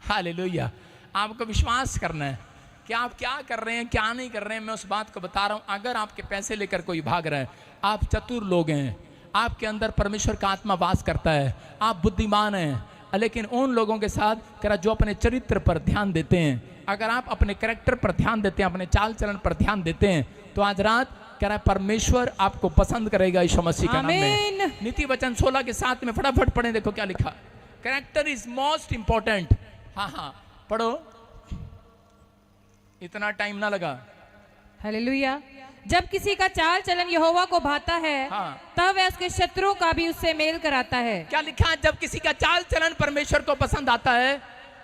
हालेलुया। आपको विश्वास करना है कि आप क्या कर रहे हैं, क्या नहीं कर रहे हैं। मैं उस बात को बता रहा हूं, अगर आपके पैसे लेकर कोई भाग रहा है, आप चतुर लोग हैं, आपके अंदर परमेश्वर का आत्मा वास करता है, आप बुद्धिमान हैं, लेकिन उन लोगों के साथ करा जो अपने चरित्र पर ध्यान देते हैं। अगर आप अपने कैरेक्टर पर ध्यान देते हैं, अपने चाल चलन पर ध्यान देते हैं, तो आज रात कह रहा है परमेश्वर आपको पसंद करेगा यीशु मसीह के नाम में। नीति वचन 16 के 7 में फटाफट पढ़ें, देखो क्या लिखा। Character is most important. हाँ पढ़ो, इतना टाइम ना लगा।
हालेलुया। जब किसी का चाल चलन यहोवा को भाता है, तब वह उसके शत्रुओं का भी उससे मेल कराता है।
क्या लिखा है? जब किसी का चाल चलन परमेश्वर को पसंद आता है,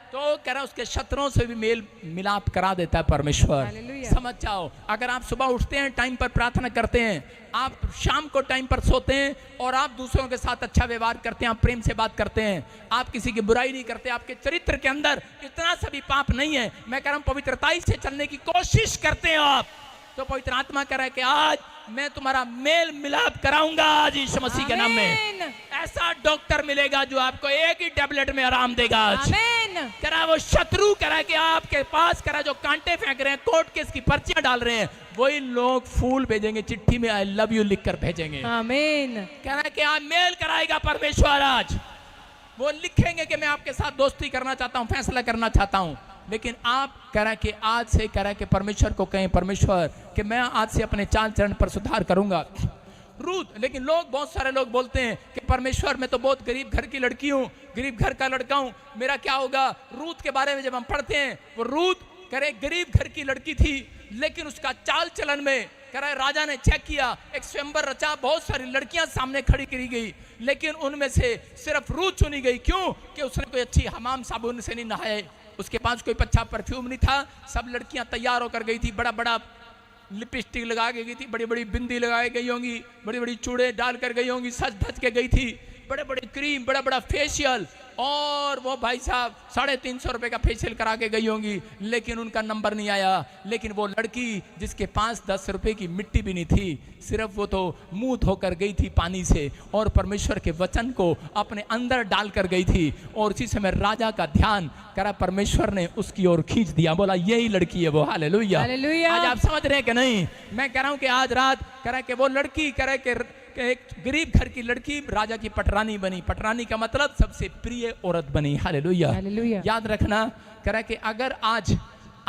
तो कह रहा है उसके शत्रुओं से भी मेल मिलाप करा देता है परमेश्वर। समझ जाओ। अगर आप सुबह उठते हैं, टाइम पर प्रार्थना करते हैं, आप शाम को टाइम पर सोते हैं, और आप दूसरों के साथ अच्छा व्यवहार करते हैं, आप प्रेम से बात करते हैं, आप किसी की बुराई नहीं करते, आपके चरित्र के अंदर इतना सा भी पाप नहीं है, मैं कह रहा हूं पवित्रताई से चलने की कोशिश करते हैं आप, तो पवित्र आत्मा कह रहा है कि आज मैं तुम्हारा मेल मिलाप कराऊंगा आज यीशु मसीह के नाम में। ऐसा डॉक्टर मिलेगा जो आपको एक ही टैबलेट में आराम देगा आज। कह रहा है वो शत्रु कह रहा है कि आपके पास कह रहा है जो कांटे फेंक रहे हैं, कोर्ट केस की पर्चियां डाल रहे हैं, वही लोग फूल भेजेंगे, चिट्ठी में आई लव यू लिखकर भेजेंगे।
आमीन।
कह रहा है कि आप मेल कराएगा परमेश्वर आज। वो लिखेंगे कि मैं आपके साथ दोस्ती करना चाहता हूं, फैसला करना चाहता हूं, लेकिन आप कह रहा है कि आज से कह रहा है कि परमेश्वर को कहें, परमेश्वर कि मैं आज से अपने चाल चरण पर सुधार करूंगा। रूथ, लेकिन लोग, बहुत सारे लोग बोलते हैं कि परमेश्वर मैं तो बहुत गरीब घर की लड़की हूं, गरीब घर का लड़का हूं, मेरा क्या होगा। रूथ के बारे में जब हम पढ़ते हैं, वो रूथ कह रहे गरीब घर की लड़की थी, लेकिन उसका चाल चलन में कह रहा है राजा ने चेक किया, एक स्वयंवर रचा, बहुत सारी लड़कियां सामने खड़ी करी गई, लेकिन उनमें से सिर्फ रूथ चुनी गई। क्यों? कि उसने कोई अच्छी हमाम साबुन से नहीं नहाए, उसके पास कोई अच्छा परफ्यूम नहीं था, सब लड़कियां तैयार होकर गई थी, बड़ा बड़ा लिपस्टिक लगा के गई थी, बड़ी बड़ी बिंदी लगाई गई होंगी, बड़ी बड़ी चूड़े डाल कर गई होंगी, सज धज के गई थी, बड़े बड़े क्रीम, बड़ा बड़ा फेशियल, और वो भाई साहब 350 रुपए का फेशियल करा के गई होंगी, लेकिन उनका नंबर नहीं आया। लेकिन वो लड़की जिसके पास 10 रुपए की मिट्टी भी नहीं थी, सिर्फ वो तो मुंह धोकर गई थी पानी से, और परमेश्वर के वचन को अपने अंदर डालकर गई थी, और उसी समय राजा का ध्यान करा परमेश्वर ने उसकी ओर खींच दिया। बोला यही लड़की है वो। हालेलुया। आज आप समझ रहे हैं कि नहीं? मैं कह रहा हूं कि आज रात कह रहा है कि वो लड़की कह रहा है कि एक गरीब घर की लड़की राजा की पटरानी बनी। पटरानी का मतलब सबसे प्रिय औरत बनी। हालेलुया। याद रखना कह रहा है कि अगर आज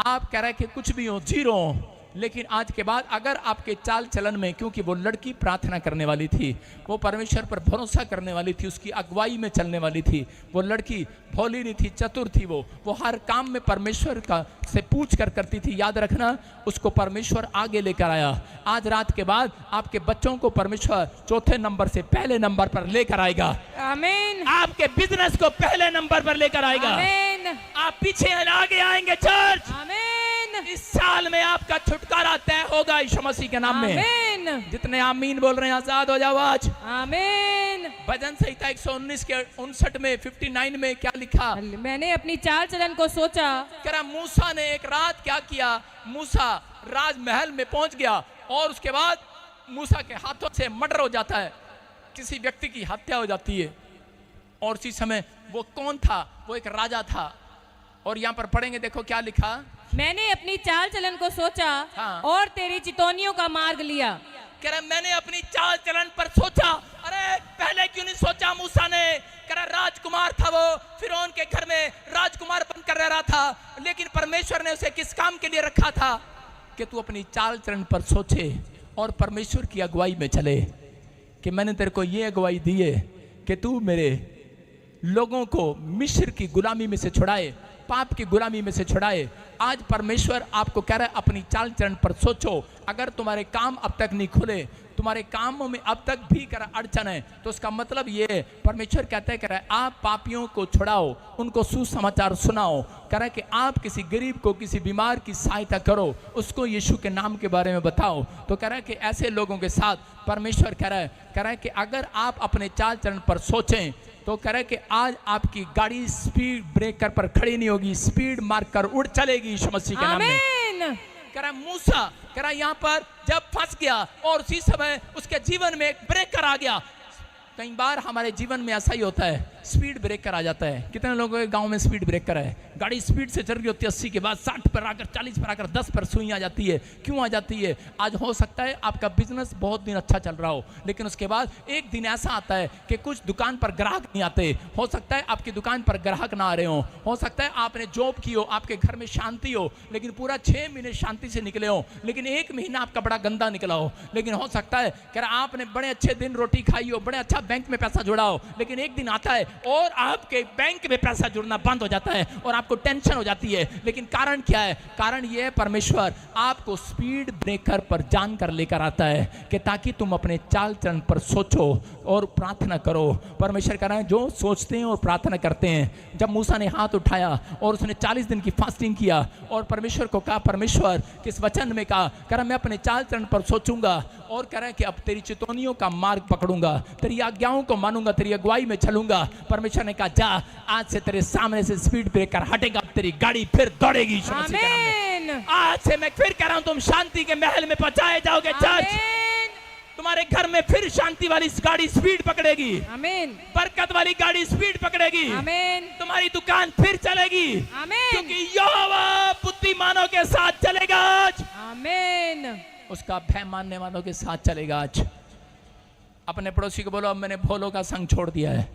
आप कह रहे हैं कि कुछ भी हो, जीरो हो, लेकिन आज के बाद अगर आपके चाल चलन में, क्योंकि वो लड़की प्रार्थना करने वाली थी, वो परमेश्वर पर भरोसा करने वाली थी, उसकी अगुवाई में चलने वाली थी, वो लड़की भोली नहीं थी, चतुर थी, वो हर काम में परमेश्वर का से पूछ कर करती थी। याद रखना, उसको परमेश्वर आगे लेकर आया। आज रात के बाद आपके बच्चों को परमेश्वर चौथे नंबर से पहले नंबर पर लेकर आएगा।
आमीन।
आपके बिजनेस को पहले नंबर पर लेकर आएगा।
आमीन।
आप पीछे आगे आएंगे चर्च।
आमीन।
इस साल में आपका छुटकारा तय होगा यीशु मसीह के नाम में।
आमीन।
जितने आमीन बोल रहे हैं आजाद हो जाओ आज।
आमीन।
भजन संहिता 119 के 59 में 59 में क्या लिखा?
मैंने अपनी चाल चलन को सोचा।
कह रहा मूसा ने एक रात क्या किया, मूसा राजमहल में पहुंच गया, और उसके बाद मूसा के हाथों से मर्डर हो जाता है, किसी व्यक्ति की हत्या हो जाती है। और उसी समय वो कौन था? वो एक राजा था। और यहाँ पर पढ़ेंगे, देखो क्या लिखा।
मैंने अपनी चाल चलन को सोचा, और तेरी चितौनियों का मार्ग लिया।
कह रहा मैंने अपनी चाल चलन पर सोचा। अरे पहले क्यों नहीं सोचा मूसा ने? कह रहा राजकुमार था वो, फिरौन के घर में राजकुमार बनकर रह रहा था, लेकिन परमेश्वर ने उसे किस काम के लिए रखा था? कि तू अपनी चाल चलन पर सोचे और परमेश्वर की अगुवाई में चले। कि मैंने तेरे को ये अगुवाई दी है कि तू मेरे लोगों को मिस्र की गुलामी में से छुड़ाए, पाप की गुलामी में से छुड़ाए। आज परमेश्वर आपको कह रहा है अपनी चाल चरण पर सोचो। अगर तुम्हारे काम अब तक नहीं खुले, तुम्हारे कामों में अब तक भी कर अड़चन है, तो उसका मतलब ये है, परमेश्वर कहता है, कह रहा है आप पापियों को छुड़ाओ, उनको सुसमाचार सुनाओ, कह रहा है कि आप किसी गरीब को, किसी बीमार की सहायता करो, उसको यीशु के नाम के बारे में बताओ। तो कह रहा है कि ऐसे लोगों के साथ परमेश्वर कह रहा है कि अगर आप अपने चाल चरण पर सोचें, तो कह रहा है कि आज आपकी गाड़ी स्पीड ब्रेकर पर खड़ी नहीं होगी, स्पीड मार कर उड़ चलेगी यीशु मसीह के नाम में। कह रहा मूसा, कह रहा यहाँ पर जब फंस गया और उसी समय उसके जीवन में एक ब्रेकर आ गया। कई बार हमारे जीवन में ऐसा ही होता है, स्पीड ब्रेकर आ जाता है। कितने लोगों के गांव में स्पीड ब्रेकर है? गाड़ी स्पीड से चल रही होती है 80 के बाद 60 पर आकर 40 पर आकर 10 पर सुई आ जाती है। क्यों आ जाती है? आज हो सकता है आपका बिजनेस बहुत दिन अच्छा चल रहा हो, लेकिन उसके बाद एक दिन ऐसा आता है कि कुछ दुकान पर ग्राहक नहीं आते। हो सकता है आपकी दुकान पर ग्राहक ना आ रहे हो सकता है आपने जॉब की हो, आपके घर में शांति हो, लेकिन पूरा 6 महीने शांति से निकले हो, लेकिन 1 महीना आपका बड़ा गंदा निकला हो। लेकिन हो सकता है कि आपने बड़े अच्छे दिन रोटी खाई हो, बड़े अच्छा बैंक में पैसा जुड़ा हो, लेकिन एक दिन आता है और आपके बैंक में पैसा जुड़ना बंद हो जाता है और आपको टेंशन हो जाती है। लेकिन कारण क्या है? कारण ये है, परमेश्वर आपको स्पीड ब्रेकर पर जानकर लेकर आता है कि ताकि तुम अपने चाल चरण पर सोचो और प्रार्थना करो। परमेश्वर कह रहा है जो सोचते हैं और प्रार्थना करते हैं। जब मूसा ने हाथ उठाया और उसने 40 दिन की फास्टिंग किया और परमेश्वर को कहा, परमेश्वर किस वचन में कहा, कह रहा मैं अपने चाल चरण पर सोचूंगा और कह रहा है कि अब तेरी चितौनियों का मार्ग पकड़ूंगा, तेरी आज्ञाओं को मानूंगा, तेरी अगुवाई में चलूंगा। परमेश्वर ने कहा जा, आज से तेरे सामने से स्पीड ब्रेकर हटेगा, तेरी गाड़ी फिर दौड़ेगी यीशु मसीह के नाम में। आज से मैं फिर कह रहा हूं, तुम शांति के महल में पहुंचाए जाओगे। चर्च, तुम्हारे घर में फिर शांति वाली गाड़ी स्पीड पकड़ेगी, बरकत वाली गाड़ी स्पीड पकड़ेगी, तुम्हारी दुकान फिर चलेगी, क्योंकि यहोवा बुद्धिमानों के साथ चलेगा आज, उसका भय मानने वालों के साथ चलेगा आज। अपने पड़ोसी को बोलो, अब मैंने भोलों का संग छोड़ दिया है।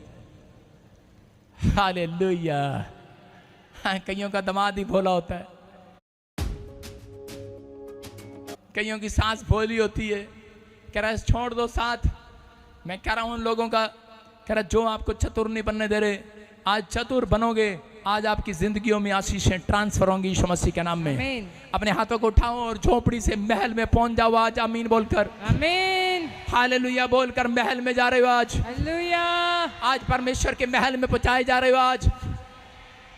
हालेलुया। कईयों का दामाद ही भोला होता है, कईयों की सास भोली होती है। कह रहा है छोड़ दो साथ। मैं कह रहा हूं उन लोगों का, कह रहा जो आपको चतुर नहीं बनने दे रहे, आज चतुर बनोगे। आज आपकी जिंदगियों में आशीषें ट्रांसफर होंगी यीशु मसीह के नाम में। अपने हाथों को उठाओ और झोपड़ी से महल में पहुंच जाओ आज, आमीन बोलकर, आमीन हालेलुया बोलकर महल में जा रहे हो आज। हालेलुया। आज परमेश्वर के महल में पहुंचाए जा रहे हो आज।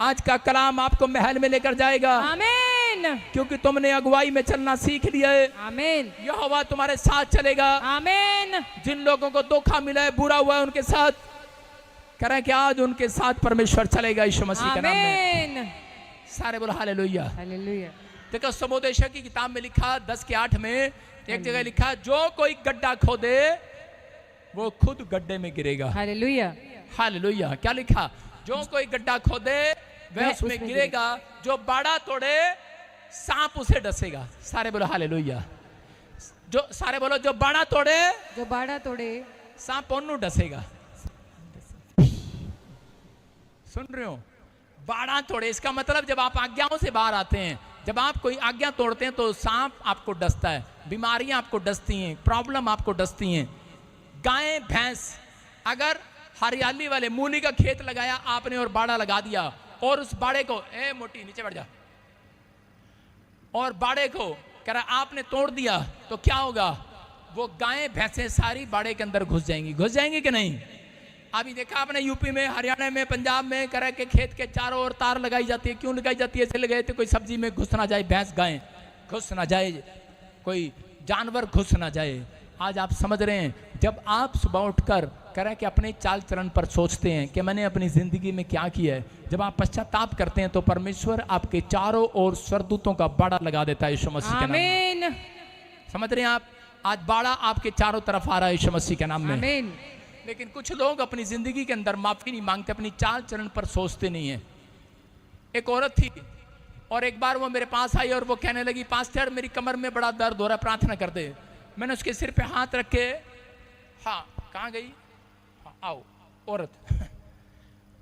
आज का कलाम आपको महल में लेकर जाएगा, आमीन, क्योंकि तुमने अगुवाई में चलना सीख लिया है। आमीन। यहोवा तुम्हारे साथ चलेगा, आमीन। जिन लोगों को धोखा मिला है, बुरा हुआ है, उनके साथ कह रहे हैं कि आज उनके साथ परमेश्वर चलेगा यीशु मसीह के नाम में। सारे बोलो हालेलुया, हालेलुया। देखो समोदेशक की किताब में लिखा 10:8 में एक जगह लिखा, जो कोई गड्ढा खोदे वो खुद गड्ढे में गिरेगा। Hallelujah, hallelujah. क्या लिखा? जो कोई गड्ढा खोदे वह उसमें गिरेगा, जो बाड़ा तोड़े सांप उसे डसेगा। सारे बोलो हालेलुया। जो सारे बोलो, जो बाड़ा तोड़े सांप ओनू डसेगा। सुन रहे हो? बाड़ा तोड़े, इसका मतलब जब आप आज्ञाओं से बाहर आते हैं, जब आप कोई आज्ञा तोड़ते हैं तो सांप आपको डसता है, बीमारियां आपको डसती हैं, प्रॉब्लम आपको डसती हैं। गाय भैंस, अगर हरियाली वाले मूली का खेत लगाया आपने और बाड़ा लगा दिया और उस बाड़े को, ए मोटी नीचे बढ़ जा, और बाड़े को कह रहा आपने तोड़ दिया, तो क्या होगा? वो गायें भैंसें सारी बाड़े के अंदर घुस जाएंगी कि नहीं? अभी देखा आपने यूपी में, हरियाणा में, पंजाब में कह रहा के खेत के चारों ओर तार लगाई जाती है। क्यों लगाई जाती है? ऐसे लगाए थे कोई सब्जी में घुस ना जाए, भैंस गाय घुस ना जाए, कोई जानवर घुस ना जाए। आज आप समझ रहे हैं, जब आप सुबह उठकर कह रहे हैं कि अपने चाल चरण पर सोचते हैं कि मैंने अपनी जिंदगी में क्या किया है, जब आप पश्चाताप करते हैं तो परमेश्वर आपके चारों ओर स्वर्गदूतों का बाड़ा लगा देता है यीशु मसीह के नाम में। समझ रहे हैं आप? आज बाड़ा आपके चारों तरफ आ रहा है यीशु मसीह के नाम में। लेकिन कुछ लोग अपनी जिंदगी के अंदर माफी नहीं मांगते, अपनी चाल चरण पर सोचते नहीं है। एक औरत थी और एक बार वो मेरे पास आई और वो कहने लगी, पास्टर मेरी कमर में बड़ा दर्द हो रहा है, प्रार्थना कर दे। मैंने उसके सिर पे हाथ रखे, हाँ कहाँ गई? हाँ आओ औरत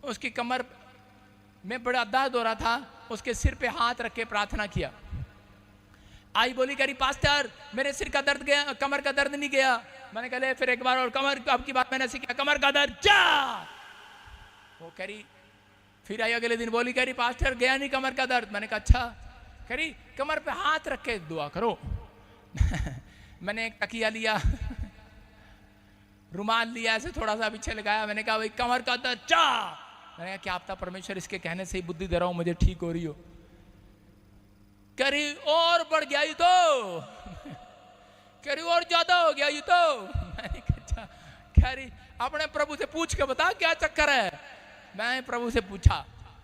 उसकी कमर में बड़ा दर्द हो रहा था, उसके सिर पे हाथ रख के प्रार्थना किया। आई बोली, करी पास्टर मेरे सिर का दर्द गया, कमर का दर्द नहीं गया। मैंने कहा फिर एक बार और, कमर अब की बात मैंने ऐसे किया, कमर का दर्द जा। वो करी फिर आई अगले दिन बोली, कह रही पास्टर गया नहीं कमर का दर्द। मैंने कहा अच्छा। कह रही कमर पे हाथ रख के दुआ करो। मैंने एक तकिया लिया, रुमाल लिया, ऐसे थोड़ा सा पीछे लगाया। मैंने कहा भाई कमर का दर्द चा। मैंने कहा क्या पता परमेश्वर इसके कहने से ही बुद्धि दे रहा हूं मुझे ठीक हो रही हो। कह रही और बढ़ गया ये तो। कह रही और ज्यादा हो गया ये तो। मैंने कहा अच्छा। कह रही अपने प्रभु से पूछ के बता क्या चक्कर है। मैं प्रभु से पूछा,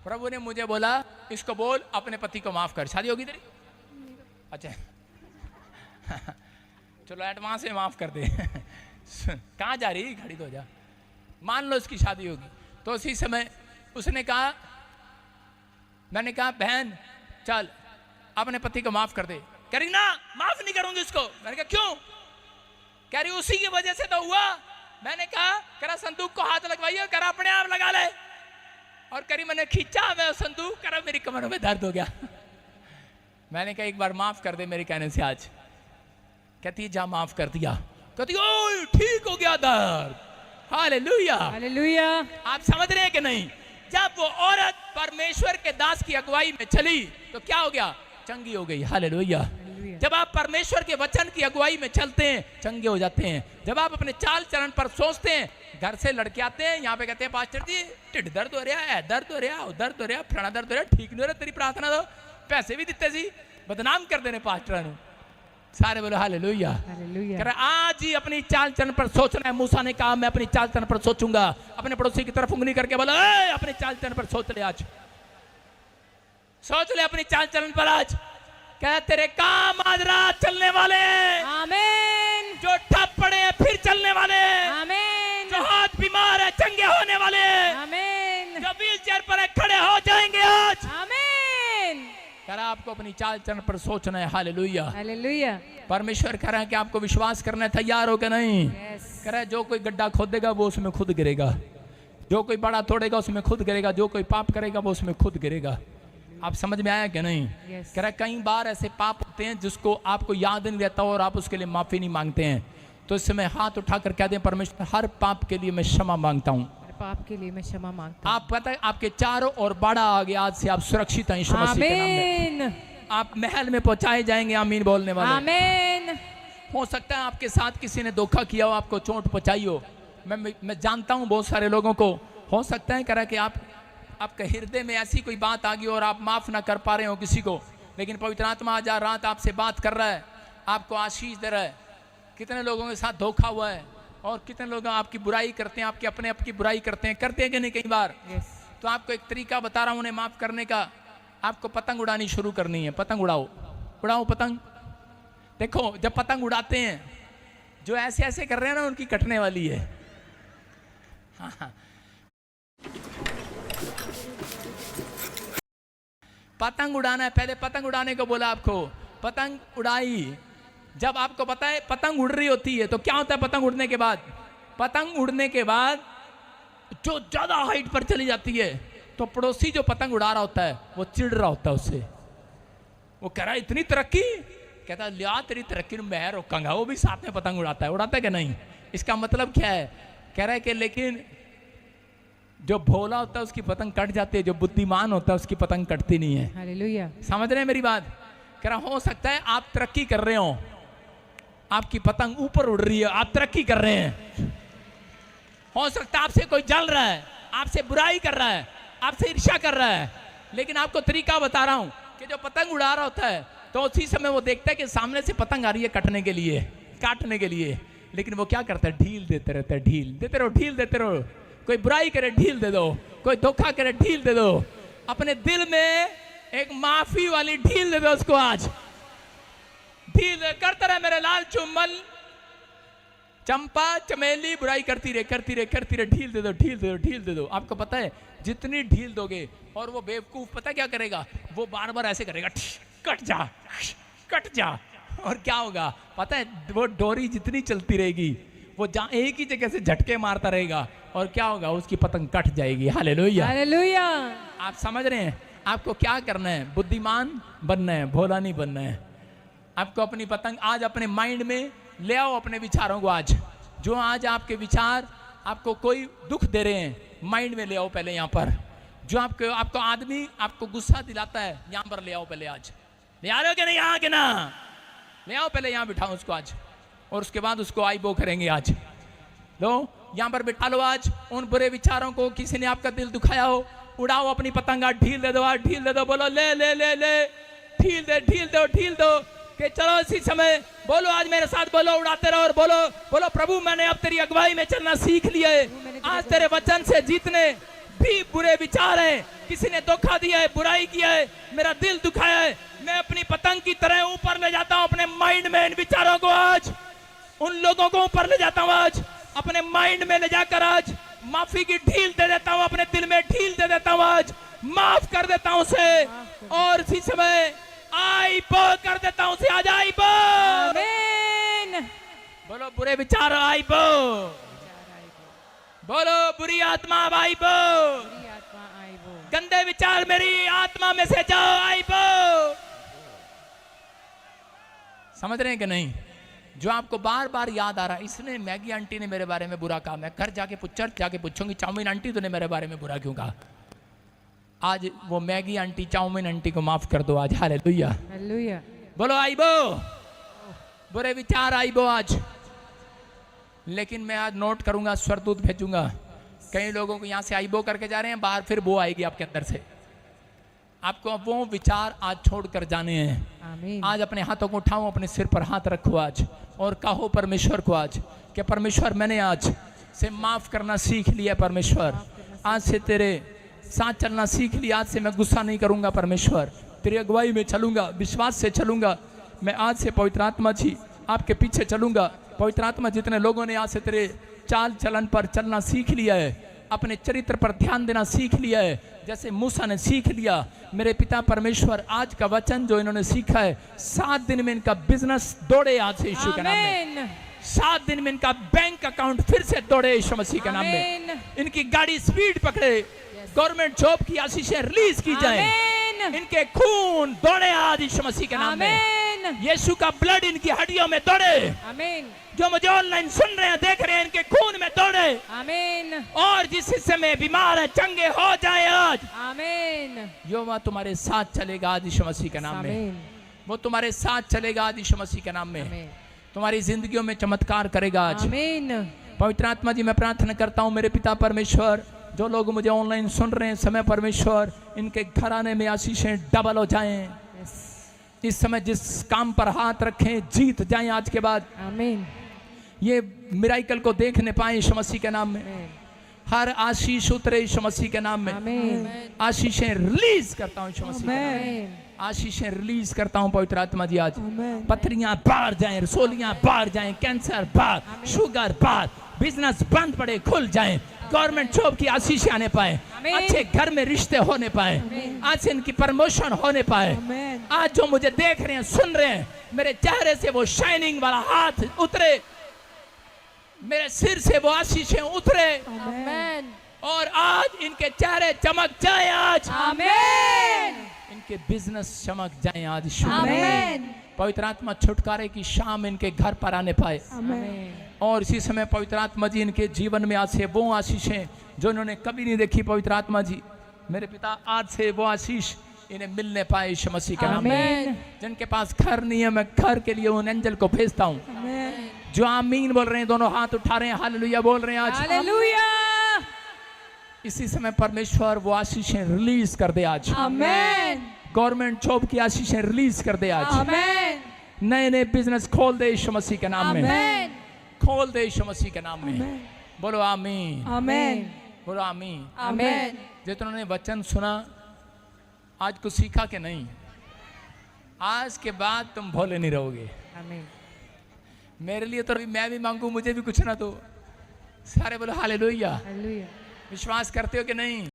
प्रभु ने मुझे बोला इसको बोल अपने पति को माफ कर। शादी होगी तेरी? अच्छा चलो एडवांस में माफ कर दे। कहाँ जा रही खड़ी तो जा, मान लो इसकी शादी होगी। तो उसी समय उसने कहा, मैंने कहा बहन चल अपने पति को माफ कर दे। कह रही ना माफ नहीं करूंगी उसको। मैंने कहा क्यों? कह रही उसी की वजह से तो हुआ। मैंने कहा करा संदूक को हाथ लगवाइए, करा अपने आप लगा ले। और करी मैंने खींचा, मैं संदूक करा मेरी कमर में दर्द हो गया। मैंने कहा एक बार माफ कर दे मेरे कहने से आज। कहती है जा माफ कर दिया। कहती ओए ठीक हो गया दर्द। Hallelujah
hallelujah.
आप समझ रहे हैं कि नहीं? जब वो औरत परमेश्वर के दास की अगुवाई में चली तो क्या हो गया? चंगी हो गई। हालेलुया। जब आप परमेश्वर के वचन की अगुवाई में चलते हैं चंगे हो जाते हैं। जब आप अपने चाल चलन पर सोचते हैं, घर से लड़के आते हैं यहाँ पे कहते हैं पास्टर जी टिड दर्द हो रहा है, दर्द हो रहा है, दर्द हो रहा है, फलाना दर्द हो रहा है, ठीक नहीं हो रहा तेरी प्रार्थना दो, पैसे भी दिते सी, बदनाम कर देने पास्टर ने। सारे बोलो हालेलुया।
हालेलुया।
आज ही अपनी चाल चलन पर सोचना है। मूसा ने कहा मैं अपनी चाल चलन पर सोचूंगा। अपने पड़ोसी की तरफ उंगली करके बोला अपने चाल चलन पर सोच ले, आज सोच ले अपनी चाल चलन पर। आज क्या तेरे काम आज रात चलने वाले,
आमीन।
जो ठप पड़े हैं फिर चलने वाले,
आमीन।
जो हाथ बीमार है चंगे होने वाले,
आमीन।
जो व्हील चेयर पर है खड़े हो जाएंगे आज।
आमीन।
कर आपको अपनी चाल चलन पर सोचना है। Hallelujah
hallelujah.
परमेश्वर कह रहा है कि आपको विश्वास करना है। तैयार हो कि नहीं? कह रहा है जो कोई गड्ढा खोदेगा वो उसमें खुद गिरेगा, जो कोई बड़ा तोड़ेगा उसमें खुद गिरेगा, जो कोई पाप करेगा वो उसमें खुद गिरेगा। आप समझ में आया कि नहीं? कह रहा है कई बार ऐसे पाप होते हैं जिसको आपको याद नहीं रहता और आप उसके लिए माफी नहीं मांगते हैं। तो इस समय हाथ उठाकर कह दें परमेश्वर हर पाप के लिए मैं क्षमा मांगता हूँ।
पाप के लिए मैं क्षमा मांगता हूँ।
आप पता है आपके चारों ओर बाड़ा आ गया, आज से आप सुरक्षित हैं यीशु मसीह के नाम में।
आमीन।
आप महल में पहुंचाए जाएंगे। आमीन बोलने वाले।
आमीन।
हो सकता है आपके साथ किसी ने धोखा किया हो, आपको चोट पहुंचाई हो। मैं जानता हूं बहुत सारे लोगों को। हो सकता है करा कि आपके हृदय में ऐसी कोई बात आ गई और आप माफ ना कर पा रहे हो किसी को, लेकिन पवित्र आत्मा आज रात आपसे बात कर रहा है, आपको आशीष दे रहा है। कितने लोगों के साथ धोखा हुआ है और कितने लोग आपकी बुराई करते हैं, आपके अपने आप की बुराई करते हैं कि नहीं कई बार। तो आपको एक तरीका बता रहा हूं उन्हें माफ करने का। आपको पतंग उड़ानी शुरू करनी है। पतंग उड़ाओ पतंग। देखो जब पतंग उड़ाते हैं जो ऐसे ऐसे कर रहे हैं ना उनकी कटने वाली है। हाँ। पतंग उड़ाना है। पहले पतंग उड़ाने को बोला आपको, पतंग उड़ाई। जब आपको पता है पतंग उड़ रही होती है तो क्या होता है पतंग उड़ने के बाद? पतंग उड़ने के बाद जो ज्यादा हाइट पर चली जाती है तो पड़ोसी जो पतंग उड़ा रहा होता है वो चिढ़ रहा होता है उससे। वो कह रहा है इतनी तरक्की, कहता है लिया तेरी तरक्की मैं रोकूंगा। वो भी साथ में पतंग उड़ाता है कि नहीं? इसका मतलब क्या है? कह रहा है कि लेकिन जो भोला होता है उसकी पतंग कट जाती है, जो बुद्धिमान होता है उसकी पतंग कटती नहीं है।
हालेलुया।
समझ रहे हैं मेरी बात? कह रहा हो सकता है आप तरक्की कर रहे हो, आपकी पतंग ऊपर उड़ रही है, आप तरक्की कर रहे हैं। हो सकता है आपसे कोई जल रहा है, आपसे बुराई कर रहा है, आपसे ईर्ष्या कर रहा है, लेकिन आपको तरीका बता रहा हूं कि जो पतंग उड़ा रहा होता है तो उसी समय वो देखता है कि सामने से पतंग आ रही है कटने के लिए, काटने के लिए, लेकिन वो क्या करता है? ढील देते रहता है। ढील देते रहो, ढील देते रहो। कोई बुराई करे ढील दे दो, कोई धोखा करे ढील दे दो। अपने दिल में एक माफी वाली ढील दे दो उसको। आज ढील करता रहे मेरे लाल चुम्बन चंपा चमेली, बुराई करती रहे करती रहे करती रहे। ढील दे दो, ढील दे दो, ढील दे दो। आपको पता है जितनी ढील दोगे और वो बेवकूफ पता क्या करेगा? वो बार बार ऐसे करेगा, कट जा कट जा। और क्या होगा पता है? वो डोरी जितनी चलती रहेगी वो एक ही जगह से झटके मारता रहेगा और क्या होगा? उसकी पतंग कट जाएगी। Hallelujah
hallelujah.
आप समझ रहे हैं? आपको क्या करना है? बुद्धिमान बनना है, भोला नहीं बनना है। आपको अपनी पतंग आज अपने माइंड में ले आओ, अपने विचारों को। आज जो आज आपके विचार आपको कोई दुख दे रहे हैं माइंड में ले आओ। पहले यहाँ पर जो आपको आदमी आपको गुस्सा दिलाता है, यहां पर ले आओ पहले आज। ले आ रहे हो कि नहीं? यहाँ के ना ले आओ, पहले यहाँ बिठाओ उसको आज, और उसके बाद उसको आईबो करेंगे आज। लो यहाँ पर बिठा लो आज। उन बुरे विचारों को, किसी ने आपका दिल दुखाया हो, उड़ाओ अपनी पतंगा, ढील दे दो आज, ढील दे दो। बोलो ले ले ले ले, ढील दे, ढील दो, ढील दो। कि चलो इसी समय बोलो आज मेरे साथ, बोलो उड़ाते रहो और बोलो बोलो प्रभु मैंने अब तेरी अगुवाई में चलना सीख लिया है। आज तेरे वचन से जीतने भी बुरे विचार हैं, किसी ने धोखा दिया है, बुराई किया है, मेरा दिल दुखाया है, मैं अपनी पतंग की तरह ऊपर ले जाता हूं अपने माइंड में इन विचारों को आज, उन लोगों को ऊपर ले जाता हूं आज, अपने माइंड में ले जाकर आज माफी की ढील दे देता हूं, अपने दिल में ढील दे देता हूं आज, माफ कर देता हूं उसे, और इसी समय आईबो कर देता हूं उसे आज। आईबो,
आमीन।
बोलो बुरे विचार आईबो, बोलो बुरी आत्मा आईबो, गंदे विचार मेरी आत्मा में से जाओ, आईबो। समझ रहे हैं कि नहीं? जो आपको बार बार याद आ रहा है, इसने मैगी आंटी ने मेरे बारे में बुरा कहा, मैं घर जाके चर्च जाके पूछूंगी चाउमीन आंटी तूने मेरे बारे में बुरा क्यों कहा। आज वो मैगी आंटी चाउमीन आंटी को माफ कर दो आज। Hallelujah,
hallelujah.
बोलो आईबो, बुरे विचार आईबो आज। लेकिन मैं आज नोट करूंगा, स्वरदूत भेजूंगा, कई लोगों को यहाँ से आईबो करके जा रहे हैं, बाहर फिर वो आएगी आपके अंदर से। आपको वो विचार आज छोड़कर जाने हैं।
आमीन।
आज अपने हाथों को उठाओ, अपने सिर पर हाथ रखो आज और कहो परमेश्वर को आज कि परमेश्वर मैंने आज से माफ करना सीख लिया। परमेश्वर आज से तेरे साथ चलना सीख लिया। आज से मैं गुस्सा नहीं करूंगा परमेश्वर, तेरी अगुवाई में चलूंगा, विश्वास से चलूंगा। मैं आज से पवित्र आत्मा जी आपके पीछे चलूंगा। पवित्र आत्मा जितने लोगों ने आज से तेरे चाल चलन पर चलना सीख लिया है, अपने चरित्र पर ध्यान देना सीख लिया है, जैसे मूसा ने सीख लिया, मेरे पिता परमेश्वर आज का वचन जो इन्होंने सीखा है, 7 दिन में इनका बिजनेस दौड़े आज से यीशु के नाम में। 7 दिन में इनका बैंक अकाउंट फिर से दौड़े यीशु मसीह के नाम में। इनकी गाड़ी स्पीड पकड़े, गवर्नमेंट जॉब की आशीषें रिलीज की जाए, इनके खून दौड़े आज यीशु मसीह के नाम में। यीशु का ब्लड इनकी हड्डियों में दौड़े।
आमीन।
जो मुझे ऑनलाइन सुन रहे हैं, देख रहे हैं, इनके खून में दौड़े।
आमीन।
और जिस हिस्से में बीमार है चंगे हो जाए आज।
आमीन।
यहोवा तुम्हारे साथ चलेगा आज यीशु मसीह के नाम में। वो तुम्हारे साथ चलेगा आज यीशु मसीह के नाम में। तुम्हारी जिंदगियों में चमत्कार करेगा आज।
आमीन।
पवित्र आत्मा जी मैं प्रार्थना करता हूँ मेरे पिता परमेश्वर, जो लोग मुझे ऑनलाइन सुन रहे हैं समय परमेश्वर, इनके घराने में आशीषें डबल हो जाएं। इस समय जिस काम पर हाथ रखें जीत जाएं आज के बाद।
आमीन।
ये मिराइकल को देखने पाए यीशु मसीह के नाम में। हर आशीष उतरे यीशु मसीह के नाम में।
आमीन।
आशीषें रिलीज करता हूँ यीशु मसीह के नाम में। आशीषें रिलीज करता हूँ पवित्र आत्मा जी आज। पथरियां बाहर जाएं, रसोलियां बाहर जाएं, कैंसर बाहर, शुगर बाहर, बिजनेस बंद पड़े खुल जाएं, गवर्नमेंट जॉब की आशीष आने पाए, अच्छे घर में रिश्ते होने पाए, आज से इनकी प्रमोशन होने पाए। आज जो मुझे देख रहे हैं सुन रहे हैं, मेरे चेहरे से वो शाइनिंग वाला हाथ उतरे, मेरे सिर से वो आशीषें उतरे, और आज इनके चेहरे चमक जाए आज।
आमीन।
इनके बिजनेस चमक जाए आज।
आमीन।
पवित्र आत्मा छुटकारे की शाम इनके घर पर आने पाए। और इसी समय पवित्र आत्मा जी इनके जीवन में आज से वो आशीषें जो इन्होंने कभी नहीं देखी, पवित्र आत्मा जी मेरे पिता आज से वो आशीष इन्हें मिलने पाए यीशु मसीह के नाम में। जिनके पास घर नहीं है, मैं घर के लिए उन एंजल को भेजता हूँ। जो आमीन बोल रहे हैं, दोनों हाथ उठा रहे हैं, हालेलुया बोल रहे हैं आज।
हालेलुया।
इसी समय परमेश्वर वो आशीषें रिलीज कर दे आज।
आमीन।
गवर्नमेंट जॉब की आशीषें रिलीज कर दे आज।
आमीन।
नए नए बिजनेस खोल दे यीशु मसीह के नाम में।
आमीन।
खोल दे यीशु मसीह के नाम में। बोलो आमीन।
आमीन।
बोलो आमीन।
आमीन।
जितनों ने वचन सुना आज कुछ सीखा कि नहीं, आज के बाद तुम भोले नहीं रहोगे।
आमीन।
मेरे लिए तो मैं भी मांगू, मुझे भी कुछ ना दो। सारे बोलो हालेलुया।
हालेलुया।
विश्वास करते हो कि नहीं?